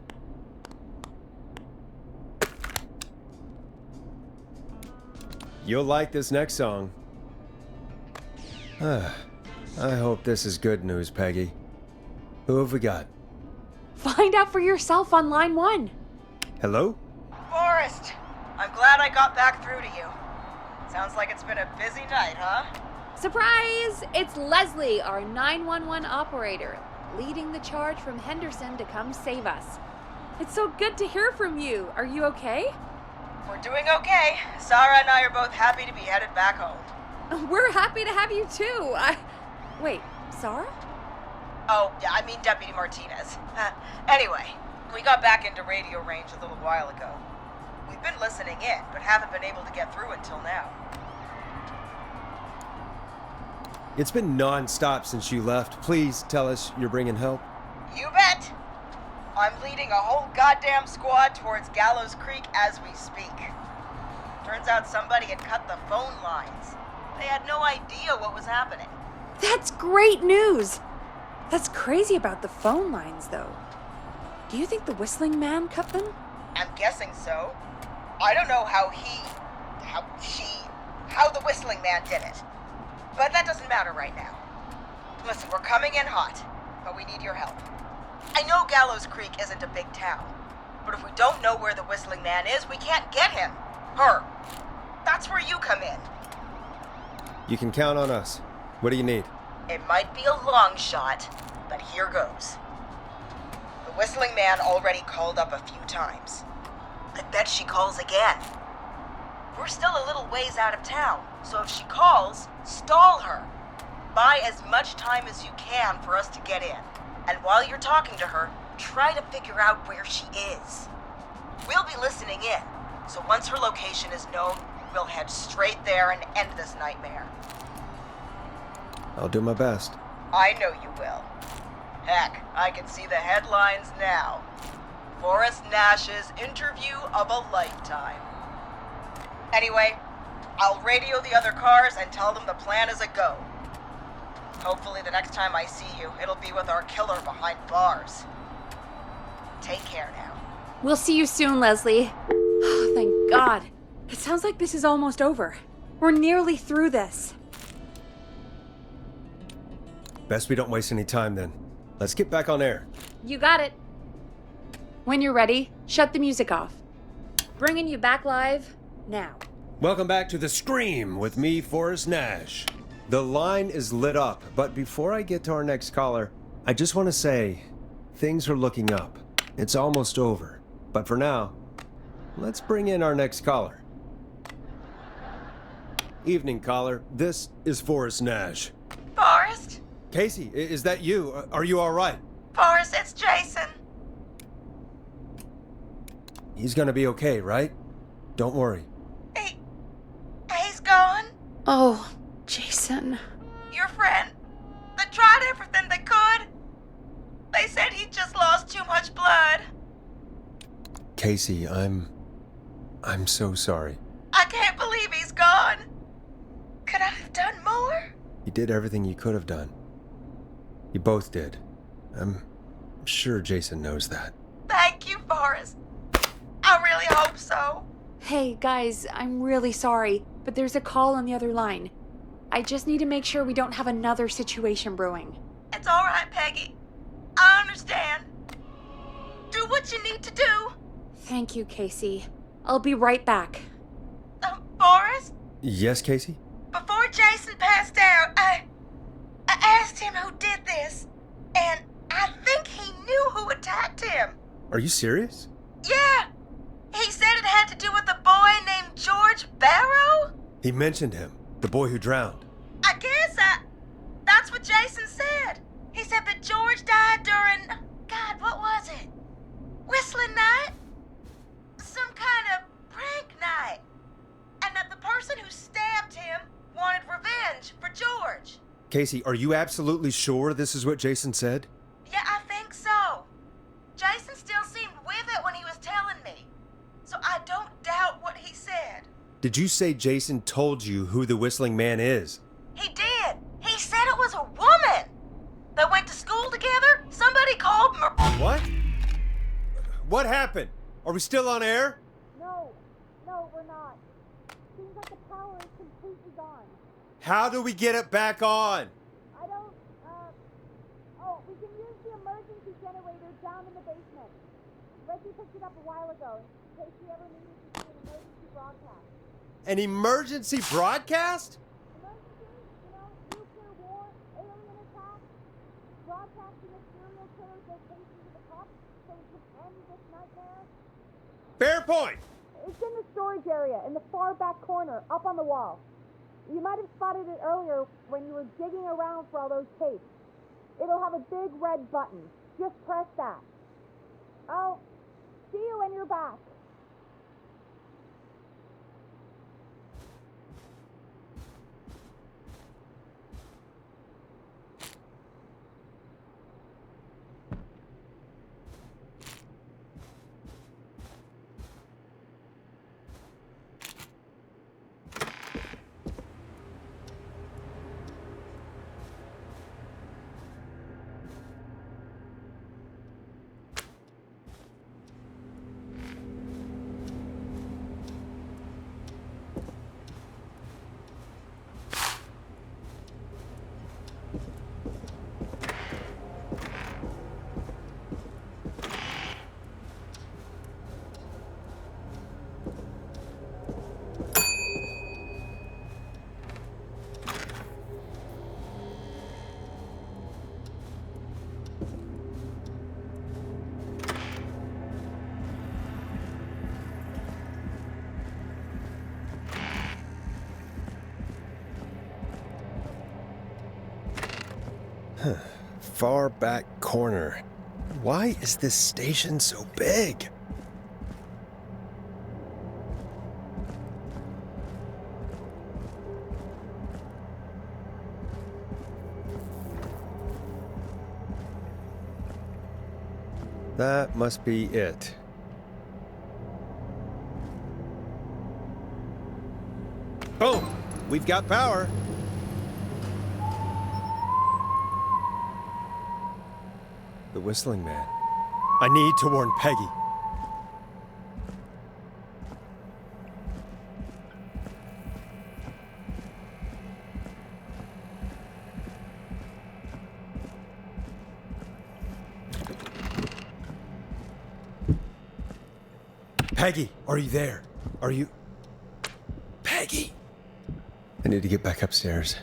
You'll like this next song. I hope this is good news, Peggy. Who have we got? Find out for yourself on line 1. Hello? Forrest, I'm glad I got back through to you. Sounds like it's been a busy night, huh? Surprise! It's Leslie, our 911 operator, leading the charge from Henderson to come save us. It's so good to hear from you. Are you okay? We're doing okay. Sarah and I are both happy to be headed back home. We're happy to have you too. Wait, Sarah? Oh, yeah, I mean Deputy Martinez. Anyway, we got back into radio range a little while ago. We've been listening in, but haven't been able to get through until now. It's been non-stop since you left. Please tell us you're bringing help. You bet! I'm leading a whole goddamn squad towards Gallows Creek as we speak. Turns out somebody had cut the phone lines. They had no idea what was happening. That's great news. That's crazy about the phone lines, though. Do you think the whistling man cut them? I'm guessing so. I don't know how the whistling man did it. But that doesn't matter right now. Listen, we're coming in hot, but we need your help. I know Gallows Creek isn't a big town, but if we don't know where the whistling man is, we can't get him. Her. That's where you come in. You can count on us. What do you need? It might be a long shot, but here goes. The whistling man already called up a few times. I bet she calls again. We're still a little ways out of town, so if she calls, stall her. Buy as much time as you can for us to get in. And while you're talking to her, try to figure out where she is. We'll be listening in, so once her location is known, we'll head straight there and end this nightmare. I'll do my best. I know you will. Heck, I can see the headlines now. Forrest Nash's interview of a lifetime. Anyway, I'll radio the other cars and tell them the plan is a go. Hopefully the next time I see you, it'll be with our killer behind bars. Take care now. We'll see you soon, Leslie. Oh, thank God. It sounds like this is almost over. We're nearly through this. Best we don't waste any time then. Let's get back on air. You got it. When you're ready, shut the music off. Bringing you back live now. Welcome back to The Scream with me, Forrest Nash. The line is lit up, but before I get to our next caller, I just want to say, things are looking up. It's almost over. But for now, let's bring in our next caller. Evening, caller. This is Forrest Nash. Forrest? Casey, is that you? Are you all right? Forrest, it's Jason. He's gonna be okay, right? Don't worry. He's gone. Oh, Jason. Your friend. They tried everything they could. They said he just lost too much blood. Casey, I'm so sorry. I can't believe he's gone. Could I have done more? You did everything you could have done. You both did. I'm sure Jason knows that. Thank you, Forrest. I really hope so. Hey, guys, I'm really sorry, but there's a call on the other line. I just need to make sure we don't have another situation brewing. It's all right, Peggy. I understand. Do what you need to do. Thank you, Casey. I'll be right back. Forrest? Yes, Casey? Before Jason passed out, I asked him who did this, and I think he knew who attacked him. Are you serious? Yeah. He said it had to do with a boy named George Barrow? He mentioned him, the boy who drowned. I guess that's what Jason said. He said that George died during God, what was it? Whistling night? Some kind of prank night. And that the person who stabbed him wanted revenge for George. Casey, are you absolutely sure this is what Jason said? Yeah, I think so. Jason still seemed with it when he was telling me. So I don't doubt what he said. Did you say Jason told you who the whistling man is? He did. He said it was a woman. They went to school together. Somebody called What? What happened? Are we still on air? No, we're not. Seems like the power is completely gone. How do we get it back on? I don't, we can use the emergency generator down in the basement. Reggie picked it up a while ago, in case we ever needed to do an emergency broadcast. An emergency broadcast? Emergency? You know, nuclear war, alien attack, broadcasting a serial killer's location to the cops so we can end this nightmare. Fair point! It's in the storage area, in the far back corner, up on the wall. You might have spotted it earlier when you were digging around for all those tapes. It'll have a big red button. Just press that. I'll see you when you're back. Far back corner. Why is this station so big? That must be it. Boom! We've got power. The whistling man. I need to warn Peggy. Peggy, are you there? Are you... Peggy! I need to get back upstairs.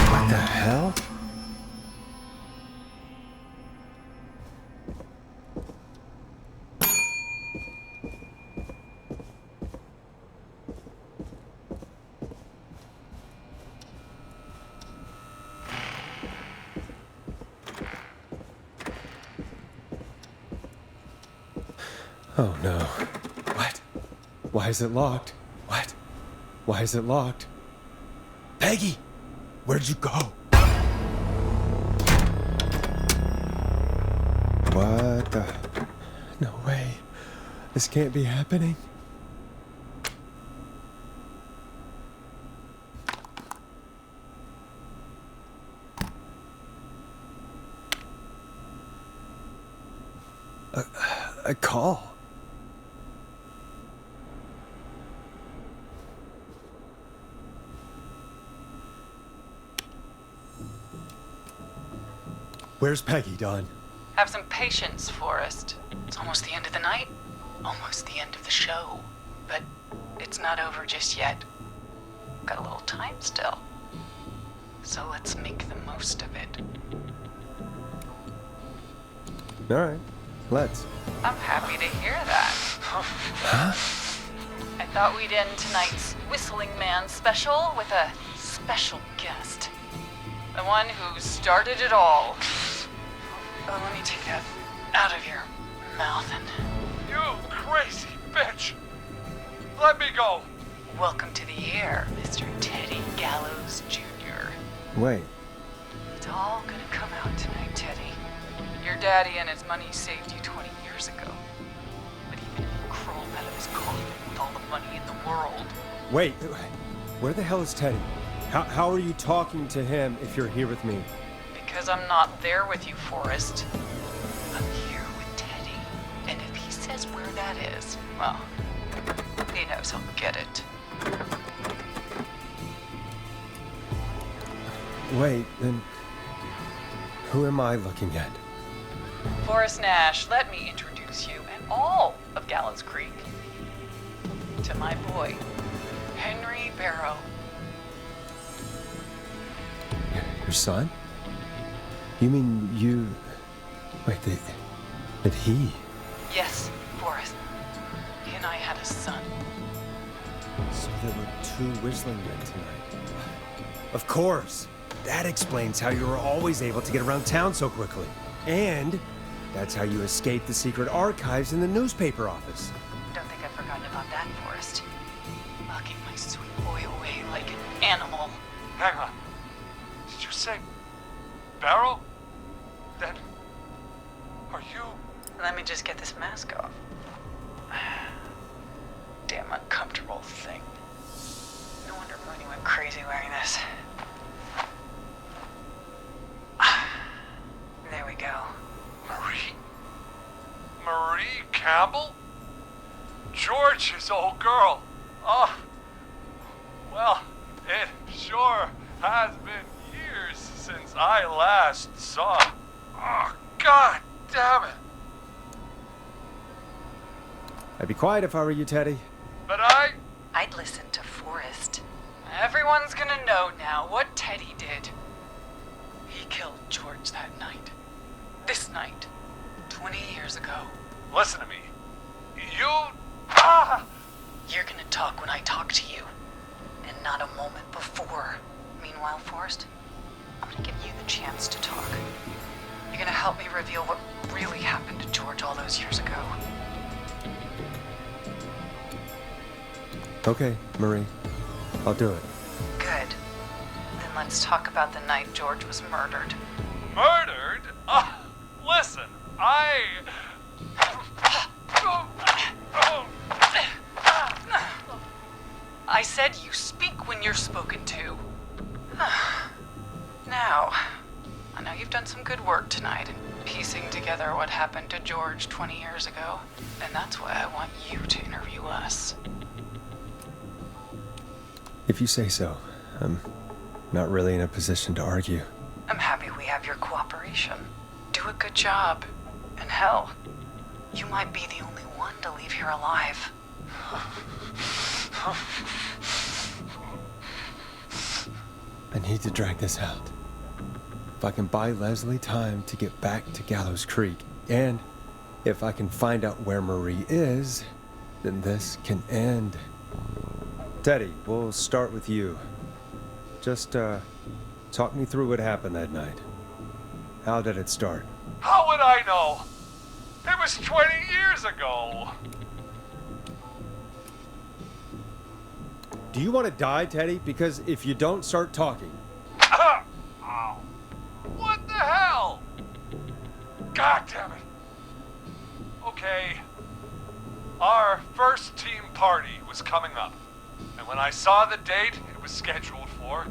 What the hell? Oh no. What? Why is it locked? What? Why is it locked? Peggy! Where'd you go? What the? No way. This can't be happening. A call. Where's Peggy, Don? Have some patience, Forrest. It's almost the end of the night. Almost the end of the show. But it's not over just yet. got a little time still. So let's make the most of it. All right, let's. I'm happy to hear that. Huh? I thought we'd end tonight's Whistling Man special with a special guest. The one who started it all. Oh, let me take that out of your mouth and... You crazy bitch! Let me go! Welcome to the air, Mr. Teddy Gallows Jr. Wait, It's all gonna come out tonight, Teddy. Your daddy and his money saved you 20 years ago. But even if you crawl out of his coffin with all the money in the world... wait. Where the hell is Teddy? How are you talking to him if you're here with me? Because I'm not there with you, Forrest. I'm here with Teddy. And if he says where that is, well, he knows he'll get it. Wait, then who am I looking at? Forrest Nash, let me introduce you and all of Gallows Creek to my boy, Henry Barrow. Your son? You mean you... Wait, that he... Yes, Forrest. He and I had a son. So there were two whistling men tonight. Of course! That explains how you were always able to get around town so quickly. And that's how you escaped the secret archives in the newspaper office. Don't think I've forgotten about that, Forrest. Locking my sweet boy away like an animal. Hang on. Did you say Barrow? Then are you? Let me just get this mask off. Damn uncomfortable thing. No wonder Mooney went crazy wearing this. There we go. Marie Campbell? George's old girl. Oh, well, it sure has been years since I last saw. Oh, God damn it. I'd be quiet if I were you, Teddy. But I'd listen to Forrest. Everyone's gonna know now what Teddy did. He killed George that night. This night. 20 years ago. Listen to me. You... You're gonna talk when I talk to you. And not a moment before. Meanwhile, Forrest, I'm gonna give you the chance to talk. You're gonna help me reveal what really happened to George all those years ago. Okay, Marie. I'll do it. Good. Then let's talk about the night George was murdered. Murdered? Listen, I said you speak when you're spoken to. Now, I know you've done some good work tonight in piecing together what happened to George 20 years ago, and that's why I want you to interview us. If you say so. I'm not really in a position to argue. I'm happy we have your cooperation. Do a good job. And hell, you might be the only one to leave here alive. I need to drag this out. If I can buy Leslie time to get back to Gallows Creek, and if I can find out where Marie is, then this can end. Teddy, we'll start with you. Just, talk me through what happened that night. How did it start? how would I know? It was 20 years ago. Do you want to die, Teddy? Because if you don't start talking... Ow. What the hell? God damn it. Okay. Our first team party was coming up. And when I saw the date it was scheduled for,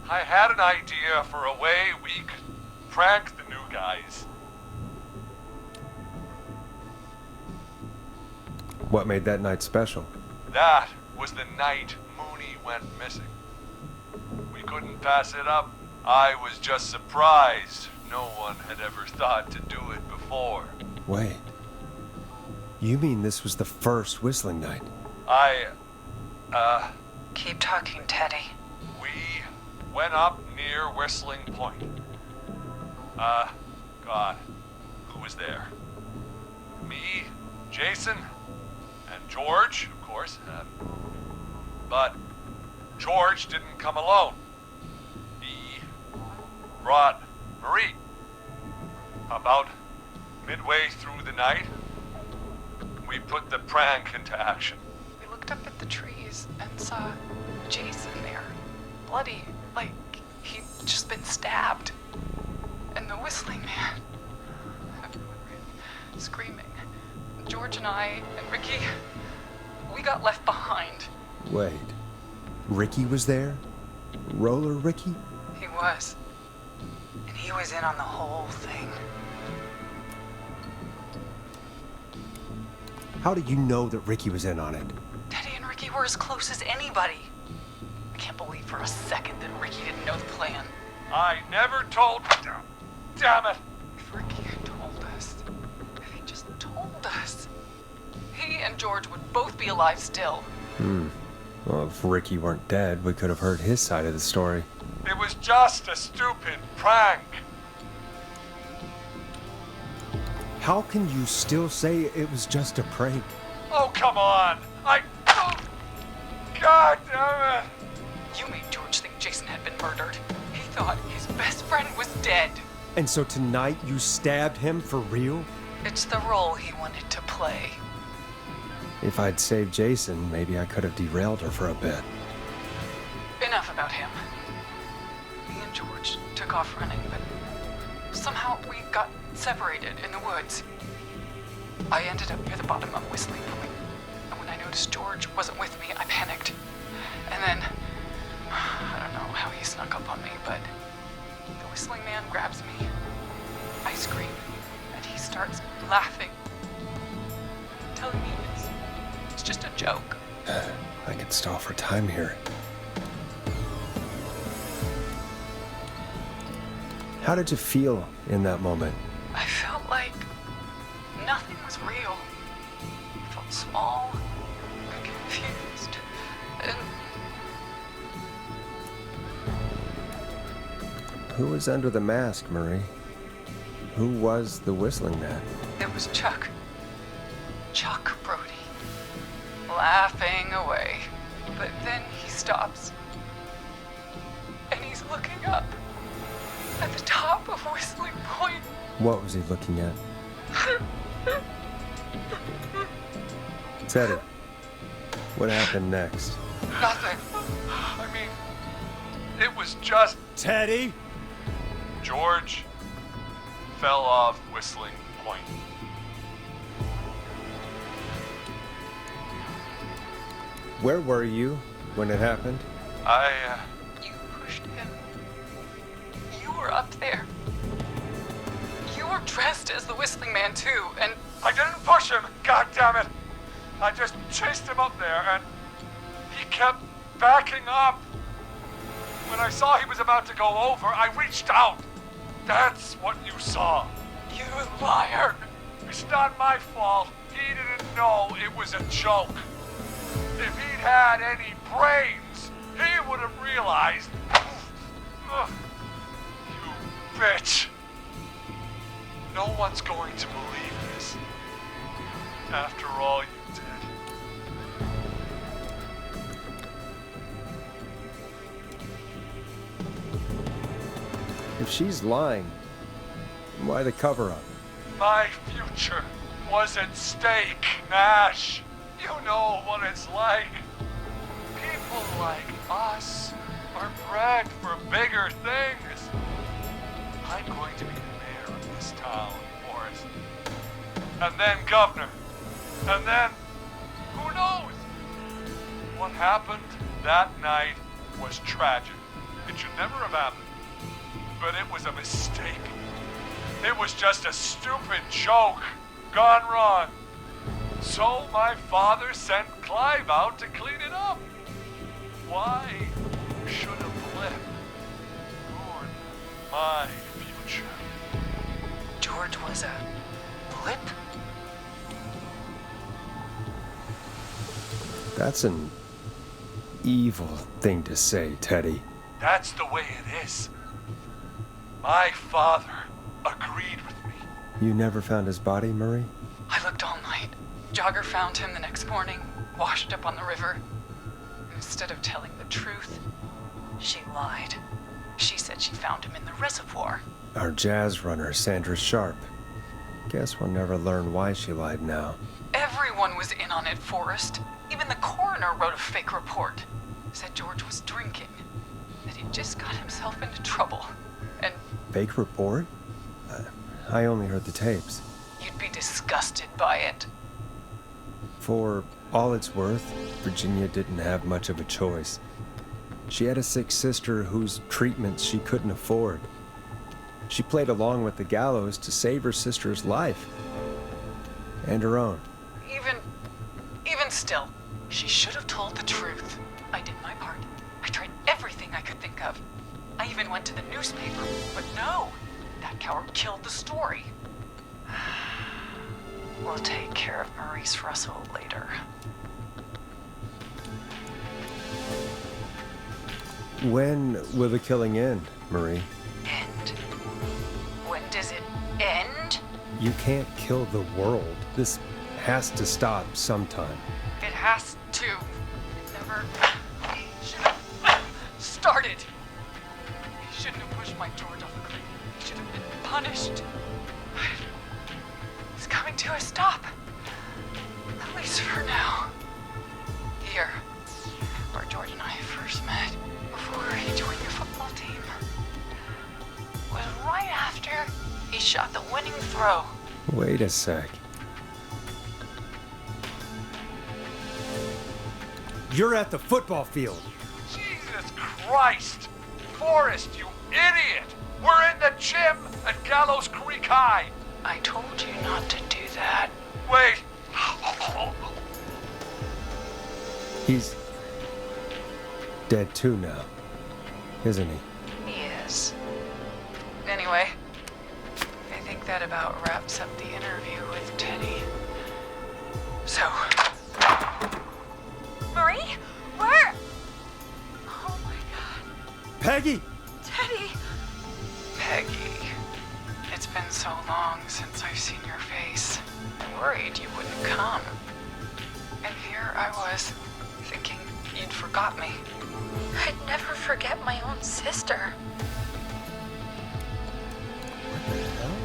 I had an idea for a way we could prank the new guys. What made that night special? That was the night Mooney went missing. We couldn't pass it up. I was just surprised no one had ever thought to do it before. Wait. You mean this was the first whistling night? Keep talking, Teddy. went up near Whistling Point. God, who was there? Me, Jason, and George, of course. But George didn't come alone. He brought Marie. About midway through the night, we put the prank into action. We looked up at the trees and saw Jason there, bloody, like he'd just been stabbed. And the Whistling Man, screaming. George and I and Ricky, we got left behind. Wait. Ricky was there? Roller Ricky? He was. And he was in on the whole thing. How do you know that Ricky was in on it? Teddy and Ricky were as close as anybody. I can't believe for a second that Ricky didn't know the plan. I never told... Damn it! If Ricky had told us, if he just told us, he and George would both be alive still. Well, if Ricky weren't dead, we could have heard his side of the story. It was just a stupid prank. How can you still say it was just a prank? Oh, come on! God damn it! You made George think Jason had been murdered. He thought his best friend was dead. And so tonight you stabbed him for real? It's the role he wanted to play. If I'd saved Jason, maybe I could have derailed her for a bit. Enough about him. Me and George took off running, but somehow we got separated in the woods. I ended up near the bottom of Whistling Point, and when I noticed George wasn't with me, I panicked. And then, I don't know how he snuck up on me, but the Whistling Man grabs me. I scream, and he starts laughing, telling me it's just a joke. I could stall for time here. How did you feel in that moment? I felt like nothing was real. I felt small and confused, and Who was under the mask, Marie? Who was the Whistling Man? it was Chuck. Chuck Brody. Laughing away. But then he stops. And he's looking up at the top of Whistling Point. What was he looking at? Teddy, what happened next? Nothing. I mean, it was just... Teddy? George fell off Whistling Point. Where were you when it happened? You pushed him. You were up there. You were dressed as the Whistling Man too, and I didn't push him, god damn it! I just chased him up there and he kept backing up. When I saw he was about to go over, I reached out. That's what you saw. you liar. It's not my fault. He didn't know it was a joke. If he'd had any brains, he would have realized. Ugh, you bitch. No one's going to believe this. After all you did. If she's lying, why the cover-up? My future was at stake, Nash. You know what it's like. People like us are bred for bigger things. I'm going to be the mayor of this town, Forrest. And then governor. And then, who knows? What happened that night was tragic. It should never have happened. But it was a mistake. It was just a stupid joke gone wrong. So my father sent Clive out to clean it up. Why should a blip ruin my future? George was a blip? That's an evil thing to say, Teddy. That's the way it is. My father agreed with me. You never found his body, Murray? I looked all night. Jogger found him the next morning, washed up on the river. And instead of telling the truth, she lied. She said she found him in the reservoir. Our jazz runner, Sandra Sharp. Guess we'll never learn why she lied now. Everyone was in on it, Forrest. Even the coroner wrote a fake report. Said George was drinking. That he just got himself into trouble. And Fake report? I only heard the tapes. you'd be disgusted by it. For all it's worth, Virginia didn't have much of a choice. She had a sick sister whose treatments she couldn't afford. She played along with the gallows to save her sister's life. And her own. Even still, she should have told the truth. I did my part. I tried everything I could think of. I even went to the newspaper, but no. That coward killed the story. We'll take care of Maurice Russell later. When will the killing end, Marie? End? When does it end? You can't kill the world. This has to stop sometime. It has to. It never should have started. He shouldn't have pushed my George off the cliff. He should have been punished. It's coming to a stop. At least for now. Here, where George and I first met, before he joined the football team, was right after he shot the winning throw. Wait a sec. You're at the football field. Jesus Christ! Forrest, you idiot! We're in the gym at Gallows Creek High! I told you not to do that. Wait! He's dead too now, isn't he? He is. Anyway, I think that about wraps up the interview with Teddy. So... Marie? Where? Oh my god. Peggy! Teddy! Peggy. It's been so long since I've seen your face. I worried you wouldn't come. And here I was, thinking you'd forgot me. I'd never forget my own sister. What the hell?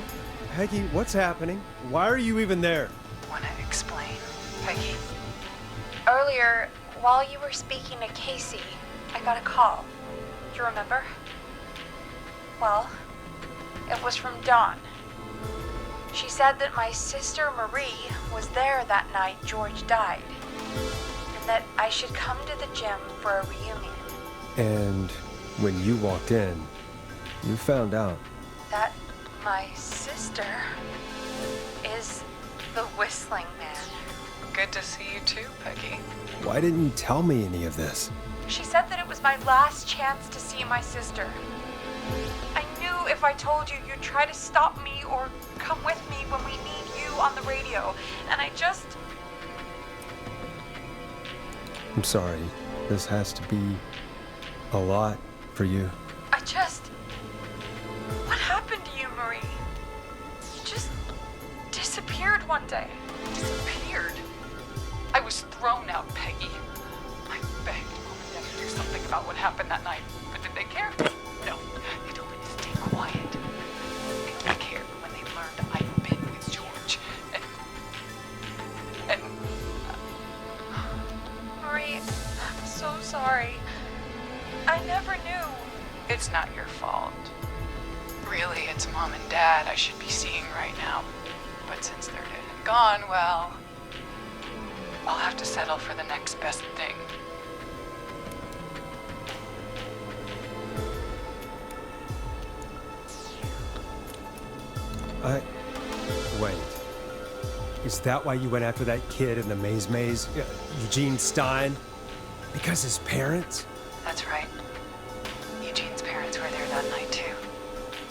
Peggy, what's happening? Why are you even there? Wanna explain, Peggy? Earlier, while you were speaking to Casey, I got a call. Do you remember? Well, it was from Dawn. She said that my sister Marie was there that night George died, and that I should come to the gym for a reunion. And when you walked in, you found out. That my sister is the Whistling Man. Good to see you too, Peggy. Why didn't you tell me any of this? She said that it was my last chance to see my sister. I knew if I told you, you'd try to stop me or come with me when we need you on the radio. And I just... I'm sorry. This has to be a lot for you. What happened to you, Marie? You just disappeared one day. Disappeared. I was thrown out, Peggy. I begged Mom and Dad to do something about what happened that night, but did they care? No. They told me to stay quiet. They only cared when they learned I'd been with George. And Marie, I'm so sorry. I never knew. it's not your fault. Really, it's Mom and Dad I should be seeing right now. But since they're dead and gone, well, I'll have to settle for the next best thing. Wait. Is that why you went after that kid in the maze? Eugene Stein? Because his parents? That's right. Eugene's parents were there that night too.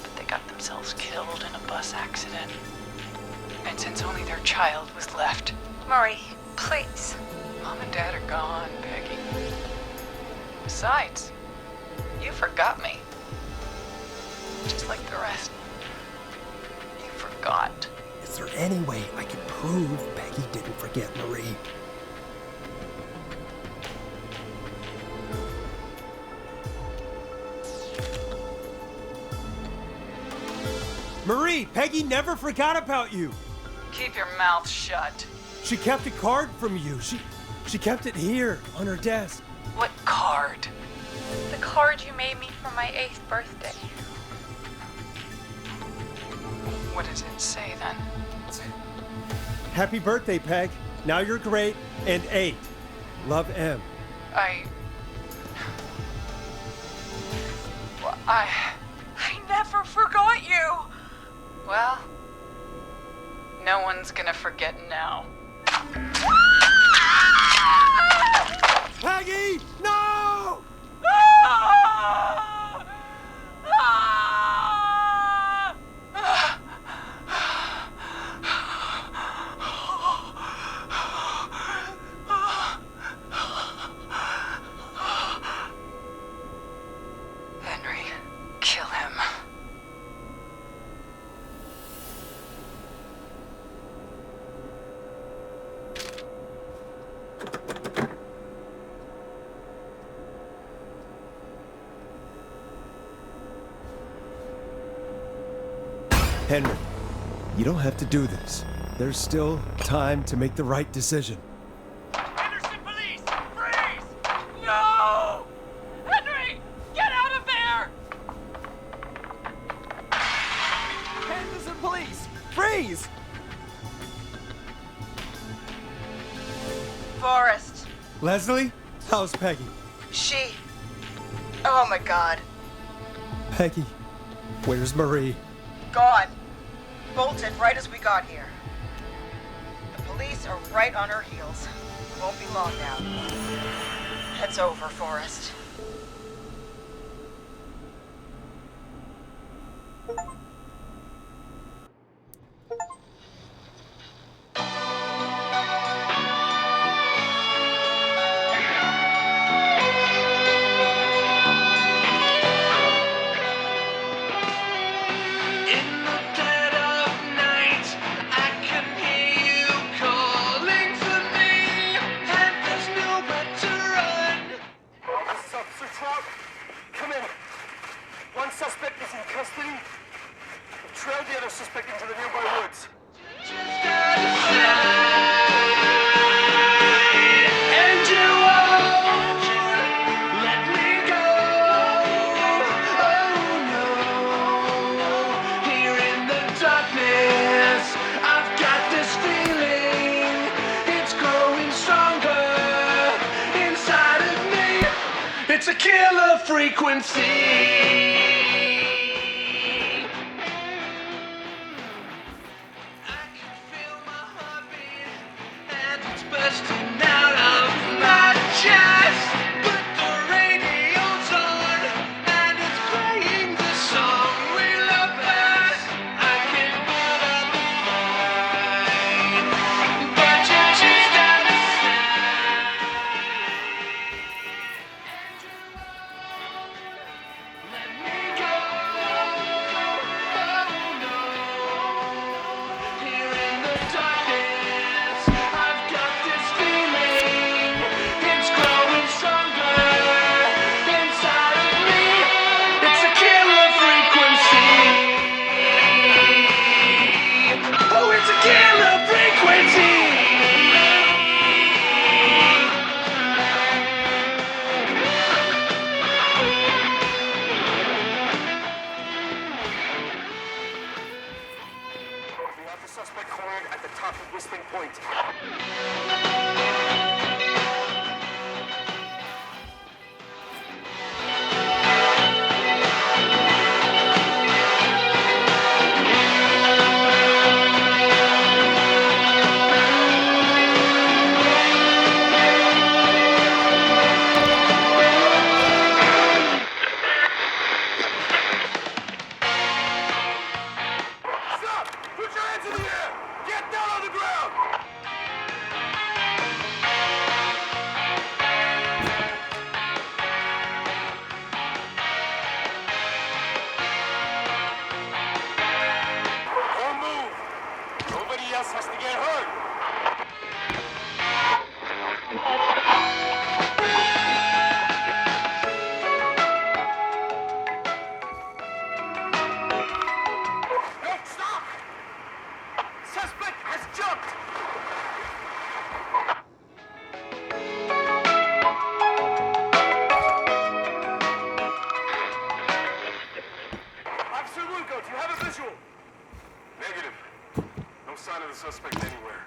But they got themselves killed in a bus accident. And since only their child was left, Marie, please. Mom and Dad are gone, Peggy. Besides, You forgot me. Just like the rest. You forgot. Is there any way I can prove Peggy didn't forget Marie? Marie, Peggy never forgot about you. Keep your mouth shut. She kept a card from you. She kept it here on her desk. What card? The card you made me for my 8th birthday. What does it say then? Happy birthday, Peg. Now you're great and 8. Love, M. I never forgot you. Well, no one's gonna forget now. Peggy, no! Henry, kill him. Henry, you don't have to do this. There's still time to make the right decision. Henderson police! Freeze! No! Henry! Get out of there! Henderson police! Freeze! Forrest. Leslie, how's Peggy? She. Oh my god. Peggy, where's Marie? Gone. Bolted right as we got here. The police are right on her heels. Won't be long now. It's over, Forrest. It's a killer frequency. I can feel my heartbeat, and it's bursting out of my chest. But the radio's on, and it's playing the song we love best. I can feel up the mind, but you're just out of sight. Let me go. Oh no. Here in the darkness, I've got this feeling. It's growing stronger inside of me. It's a killer frequency. Oh, it's a killer frequency. We have the suspect cornered at the top of Whistling Point. Stop! Put your hands in the air! Get down on the ground! else has to get hurt. No, stop! Suspect has jumped! Officer Lugo, do you have a visual? Negative. No sign of the suspect anywhere.